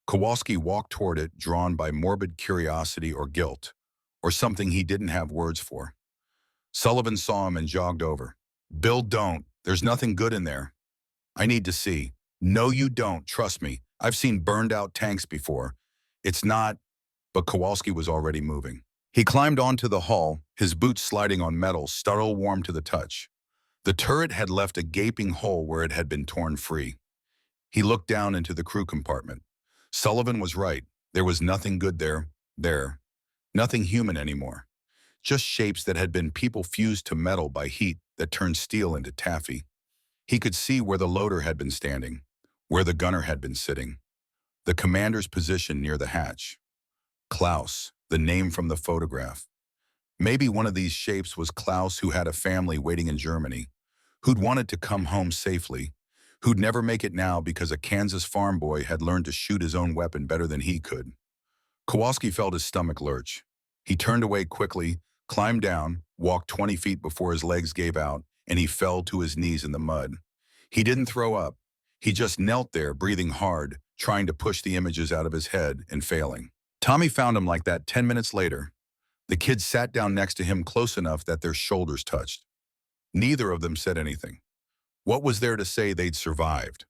Kowalski walked toward it, drawn by morbid curiosity or guilt, or something he didn't have words for. Sullivan saw him and jogged over. Bill, don't. There's nothing good in there. I need to see. No, you don't. Trust me. I've seen burned out tanks before. It's not. But Kowalski was already moving. He climbed onto the hull, his boots sliding on metal, still warm to the touch. The turret had left a gaping hole where it had been torn free. He looked down into the crew compartment. Sullivan was right. There was nothing good there. Nothing human anymore. Just shapes that had been people fused to metal by heat that turned steel into taffy. He could see where the loader had been standing, where the gunner had been sitting. The commander's position near the hatch. Klaus, the name from the photograph. Maybe one of these shapes was Klaus, who had a family waiting in Germany, who'd wanted to come home safely, who'd never make it now because a Kansas farm boy had learned to shoot his own weapon better than he could. Kowalski felt his stomach lurch. He turned away quickly, climbed down, walked 20 feet before his legs gave out, and he fell to his knees in the mud. He didn't throw up. He just knelt there, breathing hard, trying to push the images out of his head and failing. Tommy found him like that 10 minutes later. The kids sat down next to him close enough that their shoulders touched. Neither of them said anything. What was there to say they'd survived?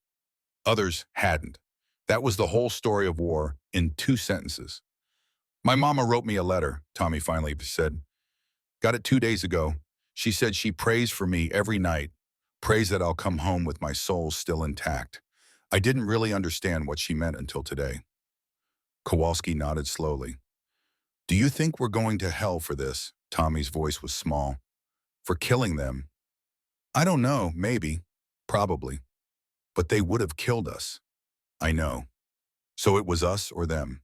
Others hadn't. That was the whole story of war in 2 sentences. My mama wrote me a letter, Tommy finally said. Got it 2 days ago. She said she prays for me every night, prays that I'll come home with my soul still intact. I didn't really understand what she meant until today. Kowalski nodded slowly. Do you think we're going to hell for this? Tommy's voice was small. For killing them? I don't know, maybe, probably. But they would have killed us. I know. So it was us or them.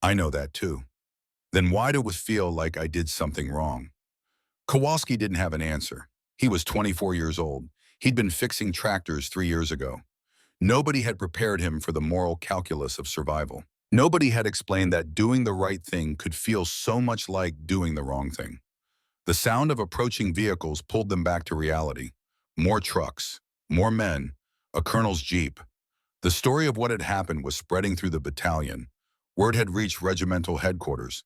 I know that too. Then why do we feel like I did something wrong? Kowalski didn't have an answer. He was 24 years old. He'd been fixing tractors 3 years ago. Nobody had prepared him for the moral calculus of survival. Nobody had explained that doing the right thing could feel so much like doing the wrong thing. The sound of approaching vehicles pulled them back to reality. More trucks, more men, a colonel's jeep. The story of what had happened was spreading through the battalion. Word had reached regimental headquarters.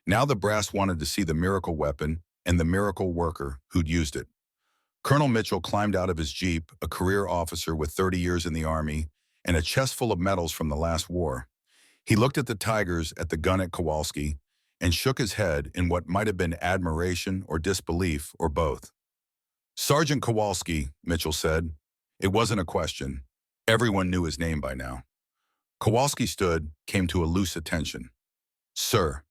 Now the brass wanted to see the miracle weapon and the miracle worker who'd used it. Colonel Mitchell climbed out of his Jeep, a career officer with 30 years in the Army and a chest full of medals from the last war. He looked at the Tigers, at the gun at Kowalski, and shook his head in what might have been admiration or disbelief or both. "Sergeant Kowalski," Mitchell said. It wasn't a question. Everyone knew his name by now. Kowalski stood, came to a loose attention. "Sir,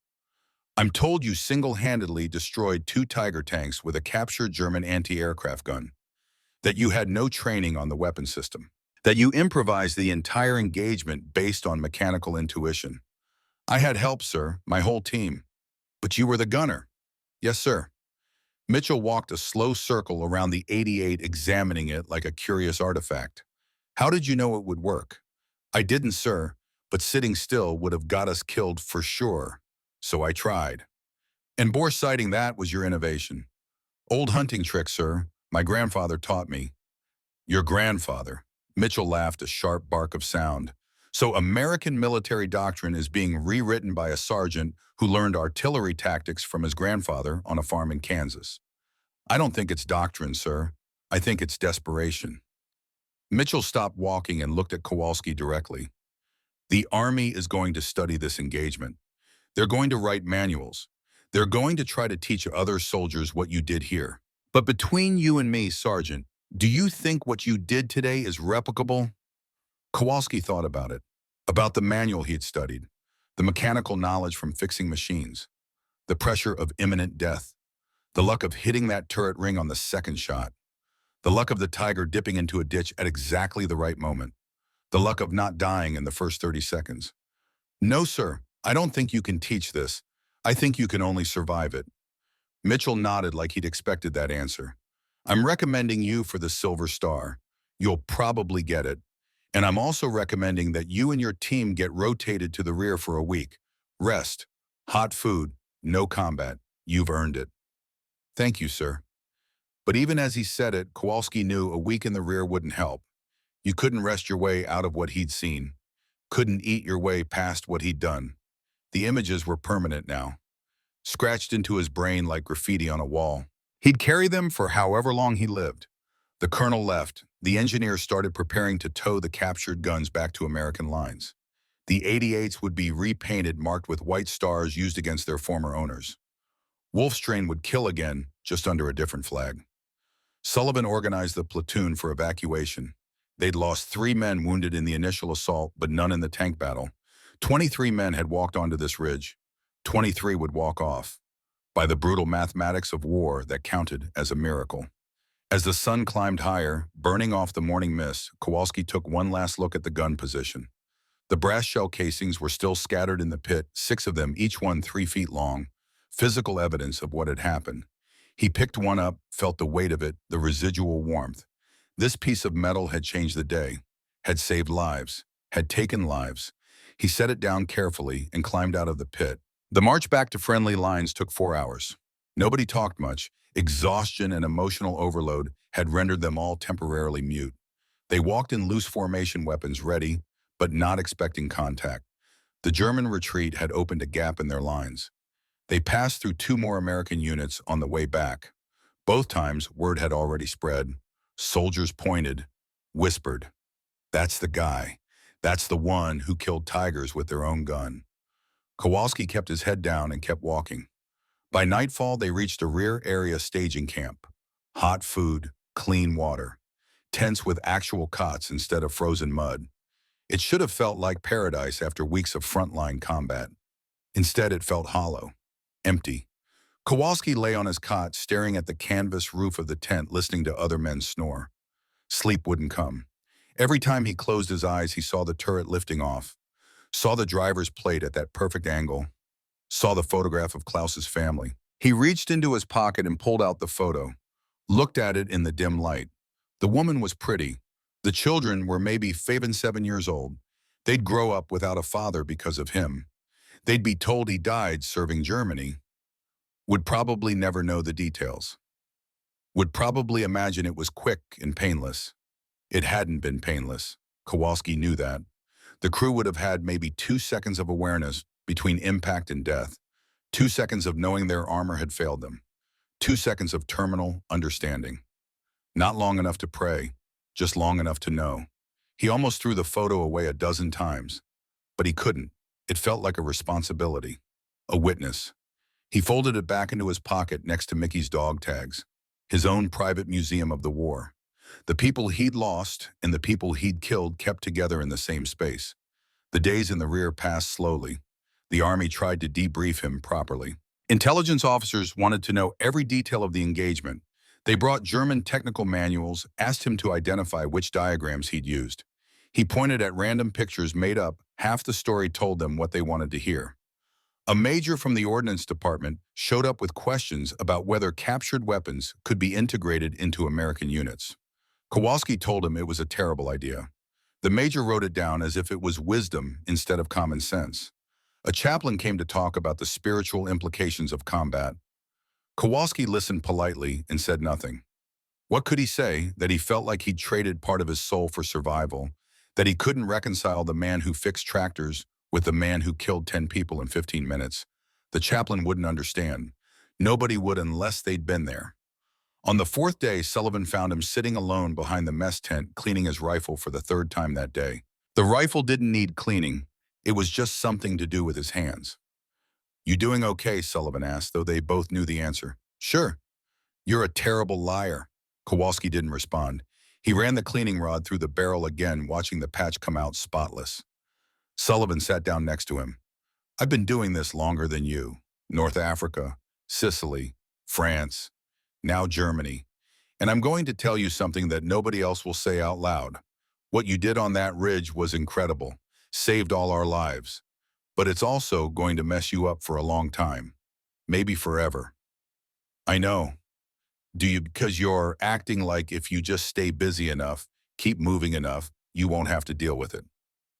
I'm told you single-handedly destroyed 2 Tiger tanks with a captured German anti-aircraft gun, that you had no training on the weapon system, that you improvised the entire engagement based on mechanical intuition. I had help, sir, my whole team. But you were the gunner." "Yes, sir." Mitchell walked a slow circle around the 88, examining it like a curious artifact. "How did you know it would work?" "I didn't, sir, but sitting still would have got us killed for sure. So I tried." "And bore sighting, that was your innovation." "Old hunting trick, sir. My grandfather taught me." "Your grandfather?" Mitchell laughed, a sharp bark of sound. "So American military doctrine is being rewritten by a sergeant who learned artillery tactics from his grandfather on a farm in Kansas." "I don't think it's doctrine, sir. I think it's desperation." Mitchell stopped walking and looked at Kowalski directly. "The Army is going to study this engagement. They're going to write manuals. They're going to try to teach other soldiers what you did here. But between you and me, Sergeant, do you think what you did today is replicable?" Kowalski thought about the manual he had studied, the mechanical knowledge from fixing machines, the pressure of imminent death, the luck of hitting that turret ring on the second shot, the luck of the Tiger dipping into a ditch at exactly the right moment, the luck of not dying in the first 30 seconds. "No, sir, I don't think you can teach this. I think you can only survive it." Mitchell nodded like he'd expected that answer. "I'm recommending you for the Silver Star. You'll probably get it. And I'm also recommending that you and your team get rotated to the rear for a week. Rest, hot food, no combat. You've earned it." "Thank you, sir." But even as he said it, Kowalski knew a week in the rear wouldn't help. You couldn't rest your way out of what he'd seen. Couldn't eat your way past what he'd done. The images were permanent now, scratched into his brain like graffiti on a wall. He'd carry them for however long he lived. The colonel left. The engineers started preparing to tow the captured guns back to American lines. The 88s would be repainted, marked with white stars used against their former owners. Wolfstrain would kill again, just under a different flag. Sullivan organized the platoon for evacuation. They'd lost 3 men wounded in the initial assault, but none in the tank battle. 23 men had walked onto this ridge. 23 would walk off. By the brutal mathematics of war, that counted as a miracle. As the sun climbed higher, burning off the morning mist, Kowalski took one last look at the gun position. The brass shell casings were still scattered in the pit, 6 of them, each one 3 feet long, physical evidence of what had happened. He picked one up, felt the weight of it, the residual warmth. This piece of metal had changed the day, had saved lives, had taken lives. He set it down carefully and climbed out of the pit. The march back to friendly lines took 4 hours. Nobody talked much. Exhaustion and emotional overload had rendered them all temporarily mute. They walked in loose formation, weapons ready, but not expecting contact. The German retreat had opened a gap in their lines. They passed through 2 more American units on the way back. Both times, word had already spread. Soldiers pointed, whispered, "That's the guy. That's the one who killed tigers with their own gun." Kowalski kept his head down and kept walking. By nightfall, they reached a rear area staging camp. Hot food, clean water, tents with actual cots instead of frozen mud. It should have felt like paradise after weeks of frontline combat. Instead, it felt hollow, empty. Kowalski lay on his cot, staring at the canvas roof of the tent, listening to other men snore. Sleep wouldn't come. Every time he closed his eyes, he saw the turret lifting off, saw the driver's plate at that perfect angle, saw the photograph of Klaus's family. He reached into his pocket and pulled out the photo, looked at it in the dim light. The woman was pretty. The children were maybe 5 and 7 years old. They'd grow up without a father because of him. They'd be told he died serving Germany. Would probably never know the details. Would probably imagine it was quick and painless. It hadn't been painless. Kowalski knew that. The crew would have had maybe 2 seconds of awareness between impact and death. 2 seconds of knowing their armor had failed them. 2 seconds of terminal understanding. Not long enough to pray, just long enough to know. He almost threw the photo away a dozen times, but he couldn't. It felt like a responsibility, a witness. He folded it back into his pocket next to Mickey's dog tags, his own private museum of the war. The people he'd lost and the people he'd killed kept together in the same space. The days in the rear passed slowly. The Army tried to debrief him properly. Intelligence officers wanted to know every detail of the engagement. They brought German technical manuals, asked him to identify which diagrams he'd used. He pointed at random pictures made up. Half the story told them what they wanted to hear. A major from the Ordnance Department showed up with questions about whether captured weapons could be integrated into American units. Kowalski told him it was a terrible idea. The major wrote it down as if it was wisdom instead of common sense. A chaplain came to talk about the spiritual implications of combat. Kowalski listened politely and said nothing. What could he say? That he felt like he'd traded part of his soul for survival, that he couldn't reconcile the man who fixed tractors with the man who killed 10 people in 15 minutes. The chaplain wouldn't understand. Nobody would unless they'd been there. On the fourth day, Sullivan found him sitting alone behind the mess tent, cleaning his rifle for the third time that day. The rifle didn't need cleaning. It was just something to do with his hands. "You doing okay?" Sullivan asked, though they both knew the answer. "Sure." "You're a terrible liar." Kowalski didn't respond. He ran the cleaning rod through the barrel again, watching the patch come out spotless. Sullivan sat down next to him. "I've been doing this longer than you. North Africa, Sicily, France, now Germany. And I'm going to tell you something that nobody else will say out loud. What you did on that ridge was incredible, saved all our lives. But it's also going to mess you up for a long time, maybe forever." "I know. Do you? Because you're acting like if you just stay busy enough, keep moving enough, you won't have to deal with it.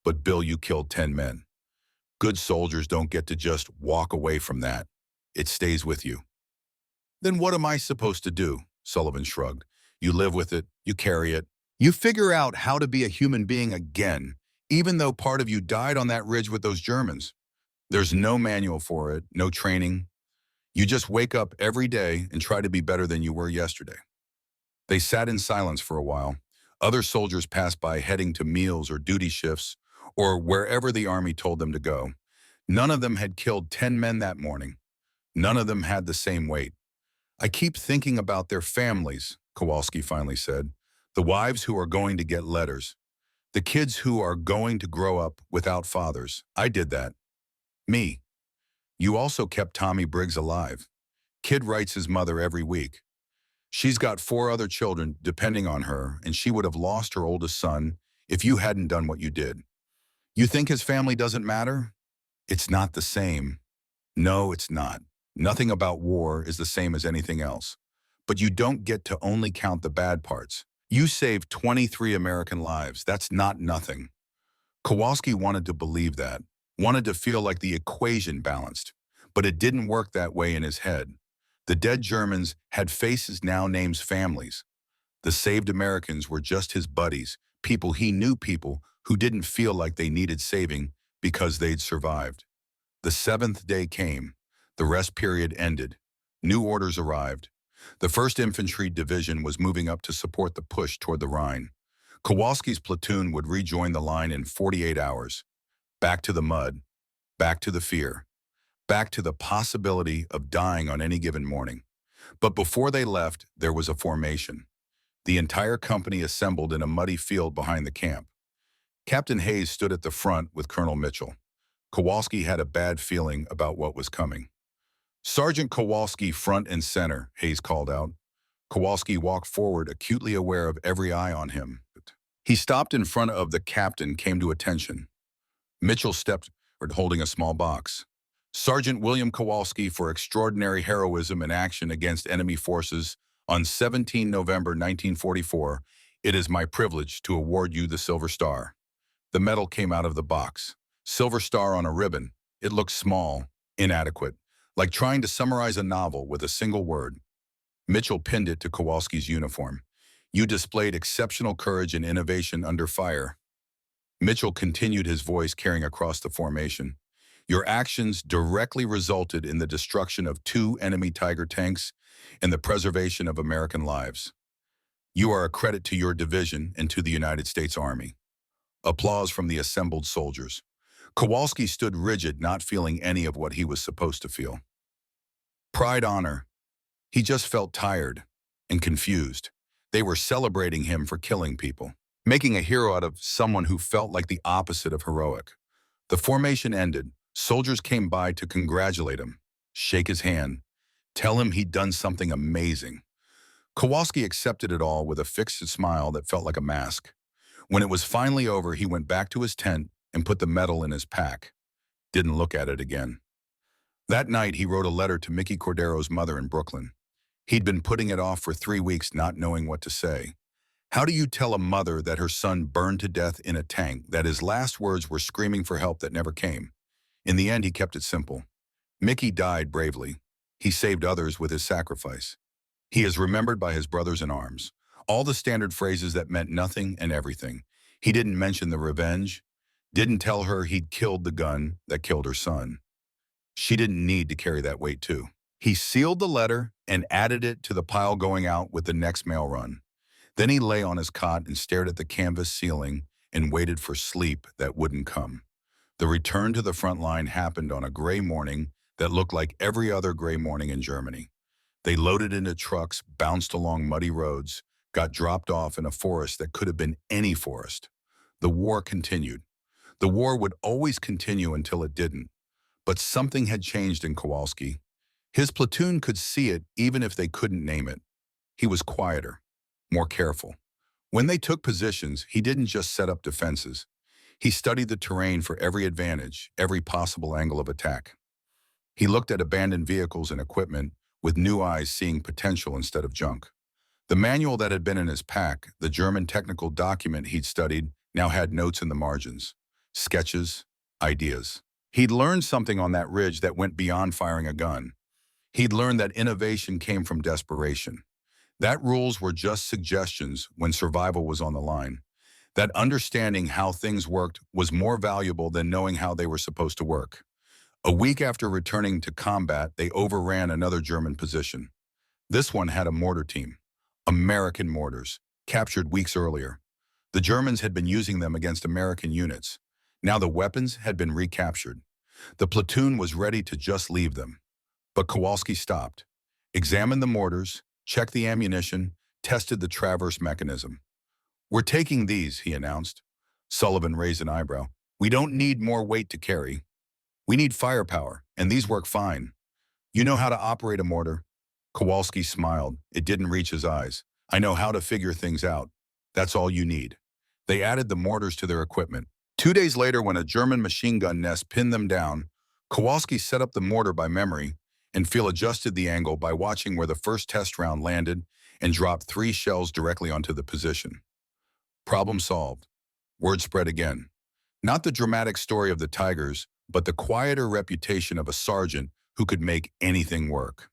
But Bill, you killed 10 men. Good soldiers don't get to just walk away from that. It stays with you." "Then what am I supposed to do?" Sullivan shrugged. "You live with it, you carry it. You figure out how to be a human being again, even though part of you died on that ridge with those Germans. There's no manual for it, no training. You just wake up every day and try to be better than you were yesterday." They sat in silence for a while. Other soldiers passed by, heading to meals or duty shifts or wherever the Army told them to go. None of them had killed 10 men that morning. None of them had the same weight. "I keep thinking about their families," Kowalski finally said. "The wives who are going to get letters. The kids who are going to grow up without fathers. I did that. Me. You also kept Tommy Briggs alive. Kid writes his mother every week. She's got 4 other children depending on her, and she would have lost her oldest son if you hadn't done what you did. You think his family doesn't matter? It's not the same. No, it's not. Nothing about war is the same as anything else. But you don't get to only count the bad parts. You saved 23 American lives. That's not nothing." Kowalski wanted to believe that, wanted to feel like the equation balanced, but it didn't work that way in his head. The dead Germans had faces, now names, families. The saved Americans were just his buddies, people he knew, people who didn't feel like they needed saving because they'd survived. The 7th day came. The rest period ended. New orders arrived. The 1st Infantry Division was moving up to support the push toward the Rhine. Kowalski's platoon would rejoin the line in 48 hours. Back to the mud, back to the fear, back to the possibility of dying on any given morning. But before they left, there was a formation. The entire company assembled in a muddy field behind the camp. Captain Hayes stood at the front with Colonel Mitchell. Kowalski had a bad feeling about what was coming. "Sergeant Kowalski, front and center," Hayes called out. Kowalski walked forward, acutely aware of every eye on him. He stopped in front of the captain, came to attention. Mitchell stepped forward, holding a small box. "Sergeant William Kowalski, for extraordinary heroism in action against enemy forces on 17 November 1944, it is my privilege to award you the Silver Star." The medal came out of the box. Silver Star on a ribbon. It looked small, inadequate, like trying to summarize a novel with a single word. Mitchell pinned it to Kowalski's uniform. "You displayed exceptional courage and innovation under fire." Mitchell continued, his voice carrying across the formation. Your actions directly resulted in the destruction of 2 enemy Tiger tanks and the preservation of American lives. You are a credit to your division and to the United States Army. Applause from the assembled soldiers. Kowalski stood rigid, not feeling any of what he was supposed to feel. Pride, honor. He just felt tired and confused. They were celebrating him for killing people, making a hero out of someone who felt like the opposite of heroic. The formation ended. Soldiers came by to congratulate him, shake his hand, tell him he'd done something amazing. Kowalski accepted it all with a fixed smile that felt like a mask. When it was finally over, he went back to his tent and put the medal in his pack. Didn't look at it again. That night, he wrote a letter to Mickey Cordero's mother in Brooklyn. He'd been putting it off for 3 weeks, not knowing what to say. How do you tell a mother that her son burned to death in a tank, that his last words were screaming for help that never came? In the end, he kept it simple. Mickey died bravely. He saved others with his sacrifice. He is remembered by his brothers in arms. All the standard phrases that meant nothing and everything. He didn't mention the revenge, didn't tell her he'd killed the gun that killed her son. She didn't need to carry that weight too. He sealed the letter and added it to the pile going out with the next mail run. Then he lay on his cot and stared at the canvas ceiling and waited for sleep that wouldn't come. The return to the front line happened on a gray morning that looked like every other gray morning in Germany. They loaded into trucks, bounced along muddy roads, got dropped off in a forest that could have been any forest. The war continued. The war would always continue until it didn't. But something had changed in Kowalski. His platoon could see it even if they couldn't name it. He was quieter, more careful. When they took positions, he didn't just set up defenses. He studied the terrain for every advantage, every possible angle of attack. He looked at abandoned vehicles and equipment with new eyes, seeing potential instead of junk. The manual that had been in his pack, the German technical document he'd studied, now had notes in the margins, sketches, ideas. He'd learned something on that ridge that went beyond firing a gun. He'd learned that innovation came from desperation. That rules were just suggestions when survival was on the line. That understanding how things worked was more valuable than knowing how they were supposed to work. A week after returning to combat, they overran another German position. This one had a mortar team, American mortars, captured weeks earlier. The Germans had been using them against American units. Now the weapons had been recaptured. The platoon was ready to just leave them. But Kowalski stopped, examined the mortars, checked the ammunition, tested the traverse mechanism. "We're taking these," he announced. Sullivan raised an eyebrow. "We don't need more weight to carry. We need firepower, and these work fine. You know how to operate a mortar?" Kowalski smiled. It didn't reach his eyes. "I know how to figure things out. That's all you need." They added the mortars to their equipment. 2 days later, when a German machine gun nest pinned them down, Kowalski set up the mortar by memory, and Phil adjusted the angle by watching where the first test round landed and dropped 3 shells directly onto the position. Problem solved. Word spread again. Not the dramatic story of the Tigers, but the quieter reputation of a sergeant who could make anything work,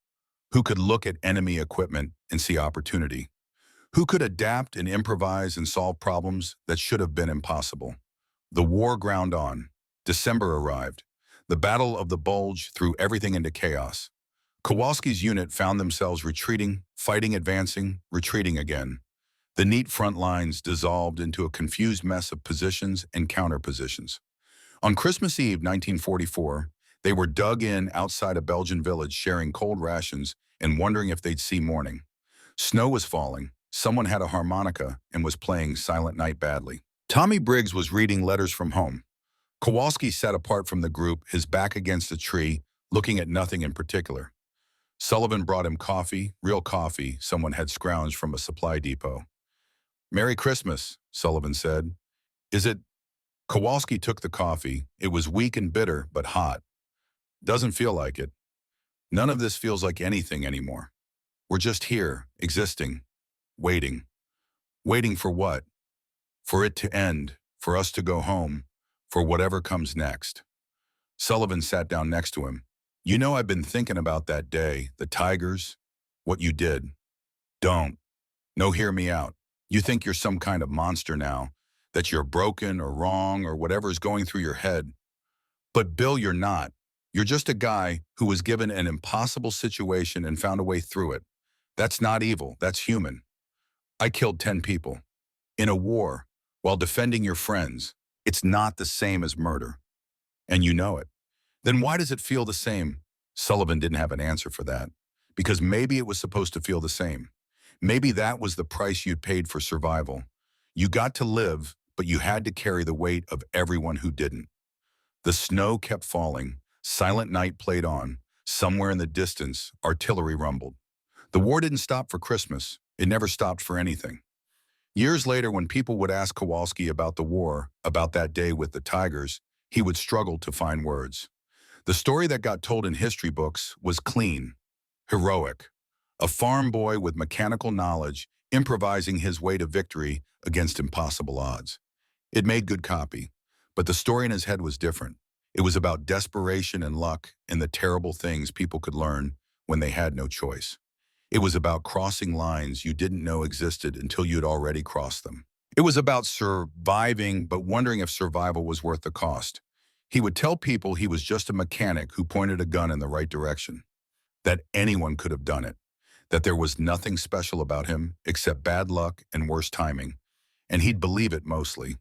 who could look at enemy equipment and see opportunity, who could adapt and improvise and solve problems that should have been impossible. The war ground on. December arrived. The Battle of the Bulge threw everything into chaos. Kowalski's unit found themselves retreating, fighting, advancing, retreating again. The neat front lines dissolved into a confused mess of positions and counterpositions. On Christmas Eve, 1944, they were dug in outside a Belgian village, sharing cold rations and wondering if they'd see morning. Snow was falling. Someone had a harmonica and was playing Silent Night badly. Tommy Briggs was reading letters from home. Kowalski sat apart from the group, his back against a tree, looking at nothing in particular. Sullivan brought him coffee, real coffee someone had scrounged from a supply depot. "Merry Christmas," Sullivan said. "Is it?" Kowalski took the coffee. It was weak and bitter, but hot. "Doesn't feel like it. None of this feels like anything anymore. We're just here, existing, waiting. Waiting for what? For it to end, for us to go home, for whatever comes next." Sullivan sat down next to him. "You know, I've been thinking about that day, the Tigers, what you did." "Don't. No, hear me out. You think you're some kind of monster now, that you're broken or wrong or whatever's going through your head. But Bill, you're not. You're just a guy who was given an impossible situation and found a way through it. That's not evil, that's human. I killed 10 people. In a war, while defending your friends. It's not the same as murder. And you know it. Then why does it feel the same? Sullivan didn't have an answer for that. Because maybe it was supposed to feel the same. Maybe that was the price you'd paid for survival. You got to live, but you had to carry the weight of everyone who didn't. The snow kept falling. Silent night played on. Somewhere in the distance, artillery rumbled. The war didn't stop for Christmas. It never stopped for anything. Years later, when people would ask Kowalski about the war, about that day with the Tigers, he would struggle to find words. The story that got told in history books was clean, heroic. A farm boy with mechanical knowledge improvising his way to victory against impossible odds. It made good copy, but the story in his head was different. It was about desperation and luck and the terrible things people could learn when they had no choice. It was about crossing lines you didn't know existed until you'd already crossed them. It was about surviving, but wondering if survival was worth the cost. He would tell people he was just a mechanic who pointed a gun in the right direction, that anyone could have done it, that there was nothing special about him except bad luck and worse timing, and he'd believe it mostly.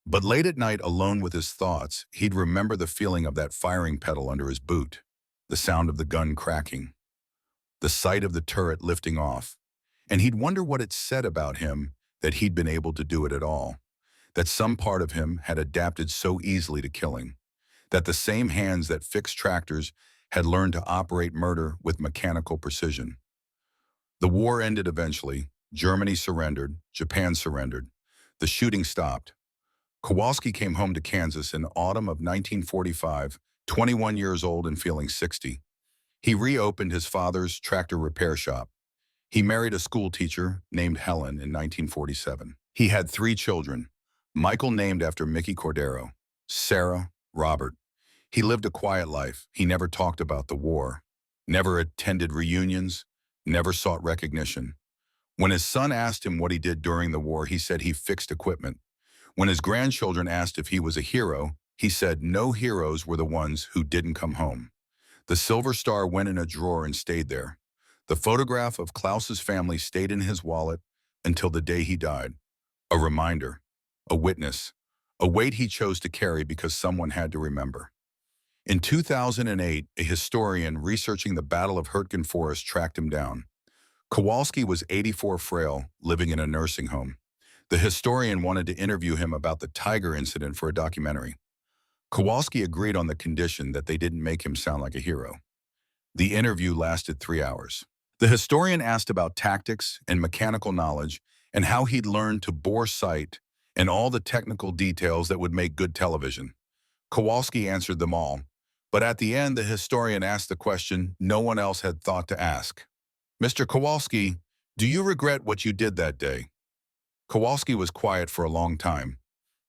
But late at night, alone with his thoughts, he'd remember the feeling of that firing pedal under his boot, the sound of the gun cracking, the sight of the turret lifting off, and he'd wonder what it said about him that he'd been able to do it at all, that some part of him had adapted so easily to killing, that the same hands that fixed tractors had learned to operate murder with mechanical precision. The war ended eventually. Germany surrendered. Japan surrendered. The shooting stopped. Kowalski came home to Kansas in autumn of 1945, 21 years old and feeling 60. He reopened his father's tractor repair shop. He married a school teacher named Helen in 1947. He had 3 children, Michael named after Mickey Cordero, Sarah, Robert. He lived a quiet life. He never talked about the war, never attended reunions, never sought recognition. When his son asked him what he did during the war, he said he fixed equipment. When his grandchildren asked if he was a hero, he said no heroes were the ones who didn't come home. The Silver Star went in a drawer and stayed there. The photograph of Klaus's family stayed in his wallet until the day he died. A reminder, a witness, a weight he chose to carry because someone had to remember. In 2008, a historian researching the Battle of Hurtgen Forest tracked him down. Kowalski was 84, frail, living in a nursing home. The historian wanted to interview him about the Tiger incident for a documentary. Kowalski agreed on the condition that they didn't make him sound like a hero. The interview lasted 3 hours. The historian asked about tactics and mechanical knowledge and how he'd learned to bore sight and all the technical details that would make good television. Kowalski answered them all, but at the end the historian asked the question no one else had thought to ask. Mr. Kowalski, do you regret what you did that day? Kowalski was quiet for a long time.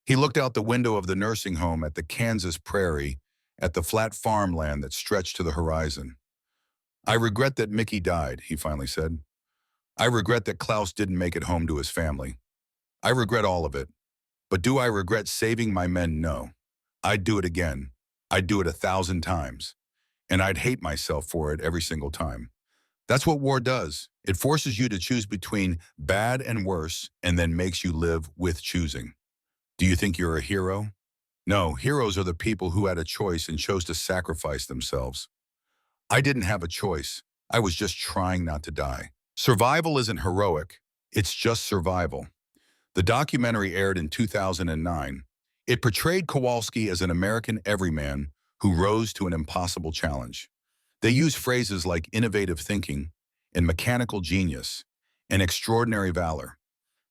He looked out the window of the nursing home at the Kansas prairie, at the flat farmland that stretched to the horizon. I regret that Mickey died, he finally said. I regret that Klaus didn't make it home to his family. I regret all of it. But do I regret saving my men? No. I'd do it again. I'd do it 1,000 times. And I'd hate myself for it every single time. That's what war does. It forces you to choose between bad and worse and then makes you live with choosing. Do you think you're a hero? No, heroes are the people who had a choice and chose to sacrifice themselves. I didn't have a choice. I was just trying not to die. Survival isn't heroic. It's just survival. The documentary aired in 2009. It portrayed Kowalski as an American everyman who rose to an impossible challenge. They use phrases like innovative thinking and mechanical genius and extraordinary valor.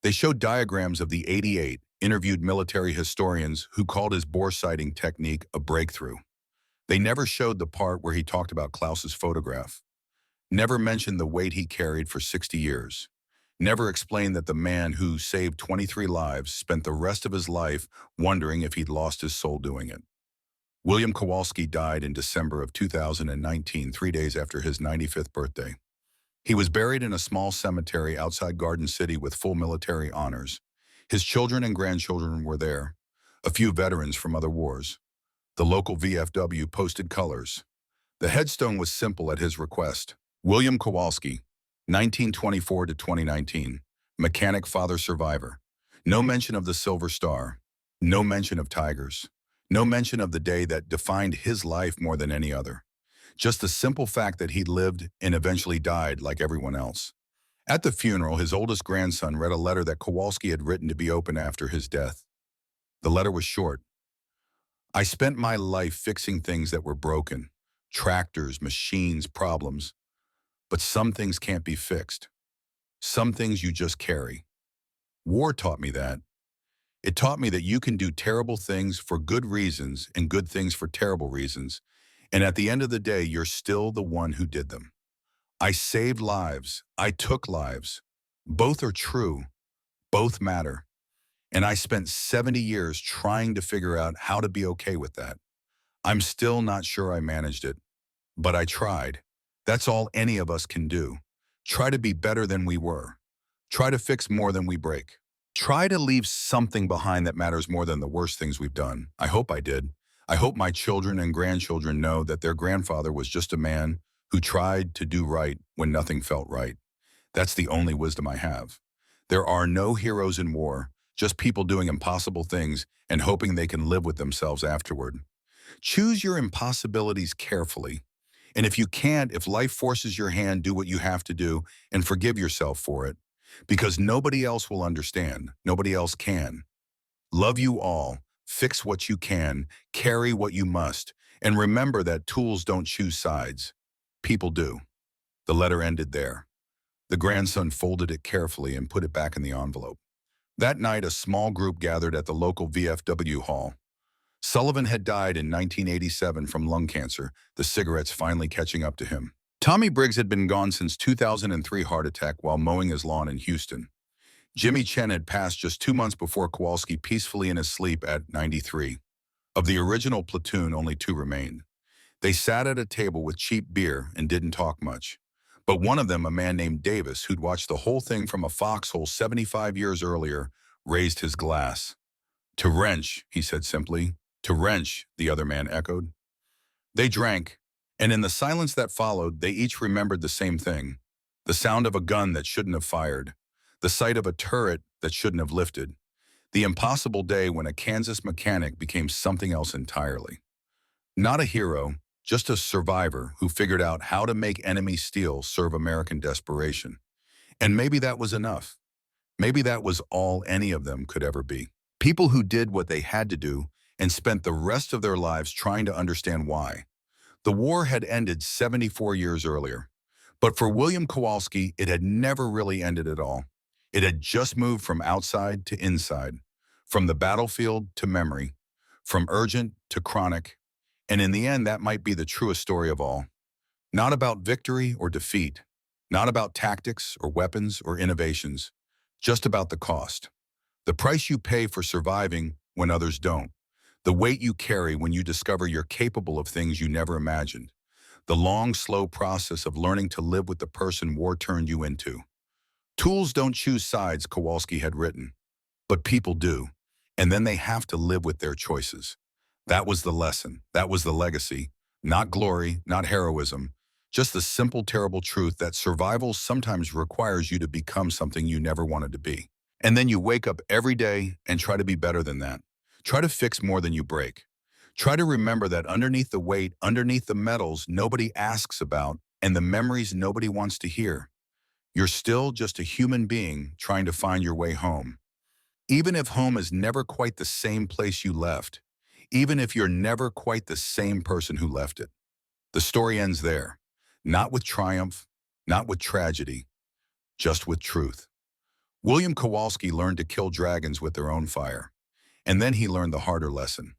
They showed diagrams of the 88, interviewed military historians who called his bore sighting technique a breakthrough. They never showed the part where he talked about Klaus's photograph, never mentioned the weight he carried for 60 years, never explained that the man who saved 23 lives spent the rest of his life wondering if he'd lost his soul doing it. William Kowalski died in December of 2019, 3 days after his 95th birthday. He was buried in a small cemetery outside Garden City with full military honors. His children and grandchildren were there, a few veterans from other wars. The local VFW posted colors. The headstone was simple at his request. William Kowalski, 1924 to 2019, mechanic father survivor. No mention of the Silver Star. No mention of tigers. No mention of the day that defined his life more than any other. Just the simple fact that he lived and eventually died like everyone else. At the funeral, his oldest grandson read a letter that Kowalski had written to be opened after his death. The letter was short. I spent my life fixing things that were broken. Tractors, machines, problems. But some things can't be fixed. Some things you just carry. War taught me that. It taught me that you can do terrible things for good reasons and good things for terrible reasons. And at the end of the day, you're still the one who did them. I saved lives. I took lives. Both are true. Both matter. And I spent 70 years trying to figure out how to be okay with that. I'm still not sure I managed it, but I tried. That's all any of us can do. Try to be better than we were. Try to fix more than we break. Try to leave something behind that matters more than the worst things we've done. I hope I did. I hope my children and grandchildren know that their grandfather was just a man who tried to do right when nothing felt right. That's the only wisdom I have. There are no heroes in war, just people doing impossible things and hoping they can live with themselves afterward. Choose your impossibilities carefully. And if you can't, if life forces your hand, do what you have to do and forgive yourself for it. Because nobody else will understand. Nobody else can. Love you all. Fix what you can. Carry what you must. And remember that tools don't choose sides. People do. The letter ended there. The grandson folded it carefully and put it back in the envelope. That night, a small group gathered at the local VFW hall. Sullivan had died in 1987 from lung cancer, the cigarettes finally catching up to him. Tommy Briggs had been gone since 2003 heart attack while mowing his lawn in Houston. Jimmy Chen had passed just 2 months before Kowalski peacefully in his sleep at 93. Of the original platoon, only 2 remained. They sat at a table with cheap beer and didn't talk much. But one of them, a man named Davis, who'd watched the whole thing from a foxhole 75 years earlier, raised his glass. To wrench, he said simply. To wrench, the other man echoed. They drank, and in the silence that followed, they each remembered the same thing. The sound of a gun that shouldn't have fired. The sight of a turret that shouldn't have lifted. The impossible day when a Kansas mechanic became something else entirely. Not a hero, just a survivor who figured out how to make enemy steel serve American desperation. And maybe that was enough. Maybe that was all any of them could ever be. People who did what they had to do and spent the rest of their lives trying to understand why. The war had ended 74 years earlier. But for William Kowalski, it had never really ended at all. It had just moved from outside to inside, from the battlefield to memory, from urgent to chronic. And in the end, that might be the truest story of all. Not about victory or defeat, not about tactics or weapons or innovations, just about the cost. The price you pay for surviving when others don't. The weight you carry when you discover you're capable of things you never imagined. The long, slow process of learning to live with the person war turned you into. Tools don't choose sides, Kowalski had written, but people do, and then they have to live with their choices. That was the lesson. That was the legacy. Not glory, not heroism, just the simple, terrible truth that survival sometimes requires you to become something you never wanted to be. And then you wake up every day and try to be better than that. Try to fix more than you break. Try to remember that underneath the weight, underneath the medals nobody asks about, and the memories nobody wants to hear, you're still just a human being trying to find your way home. Even if home is never quite the same place you left, even if you're never quite the same person who left it. The story ends there, not with triumph, not with tragedy, just with truth. William Kowalski learned to kill dragons with their own fire. And then he learned the harder lesson.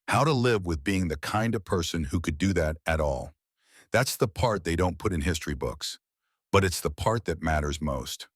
How to live with being the kind of person who could do that at all. That's the part they don't put in history books. But it's the part that matters most.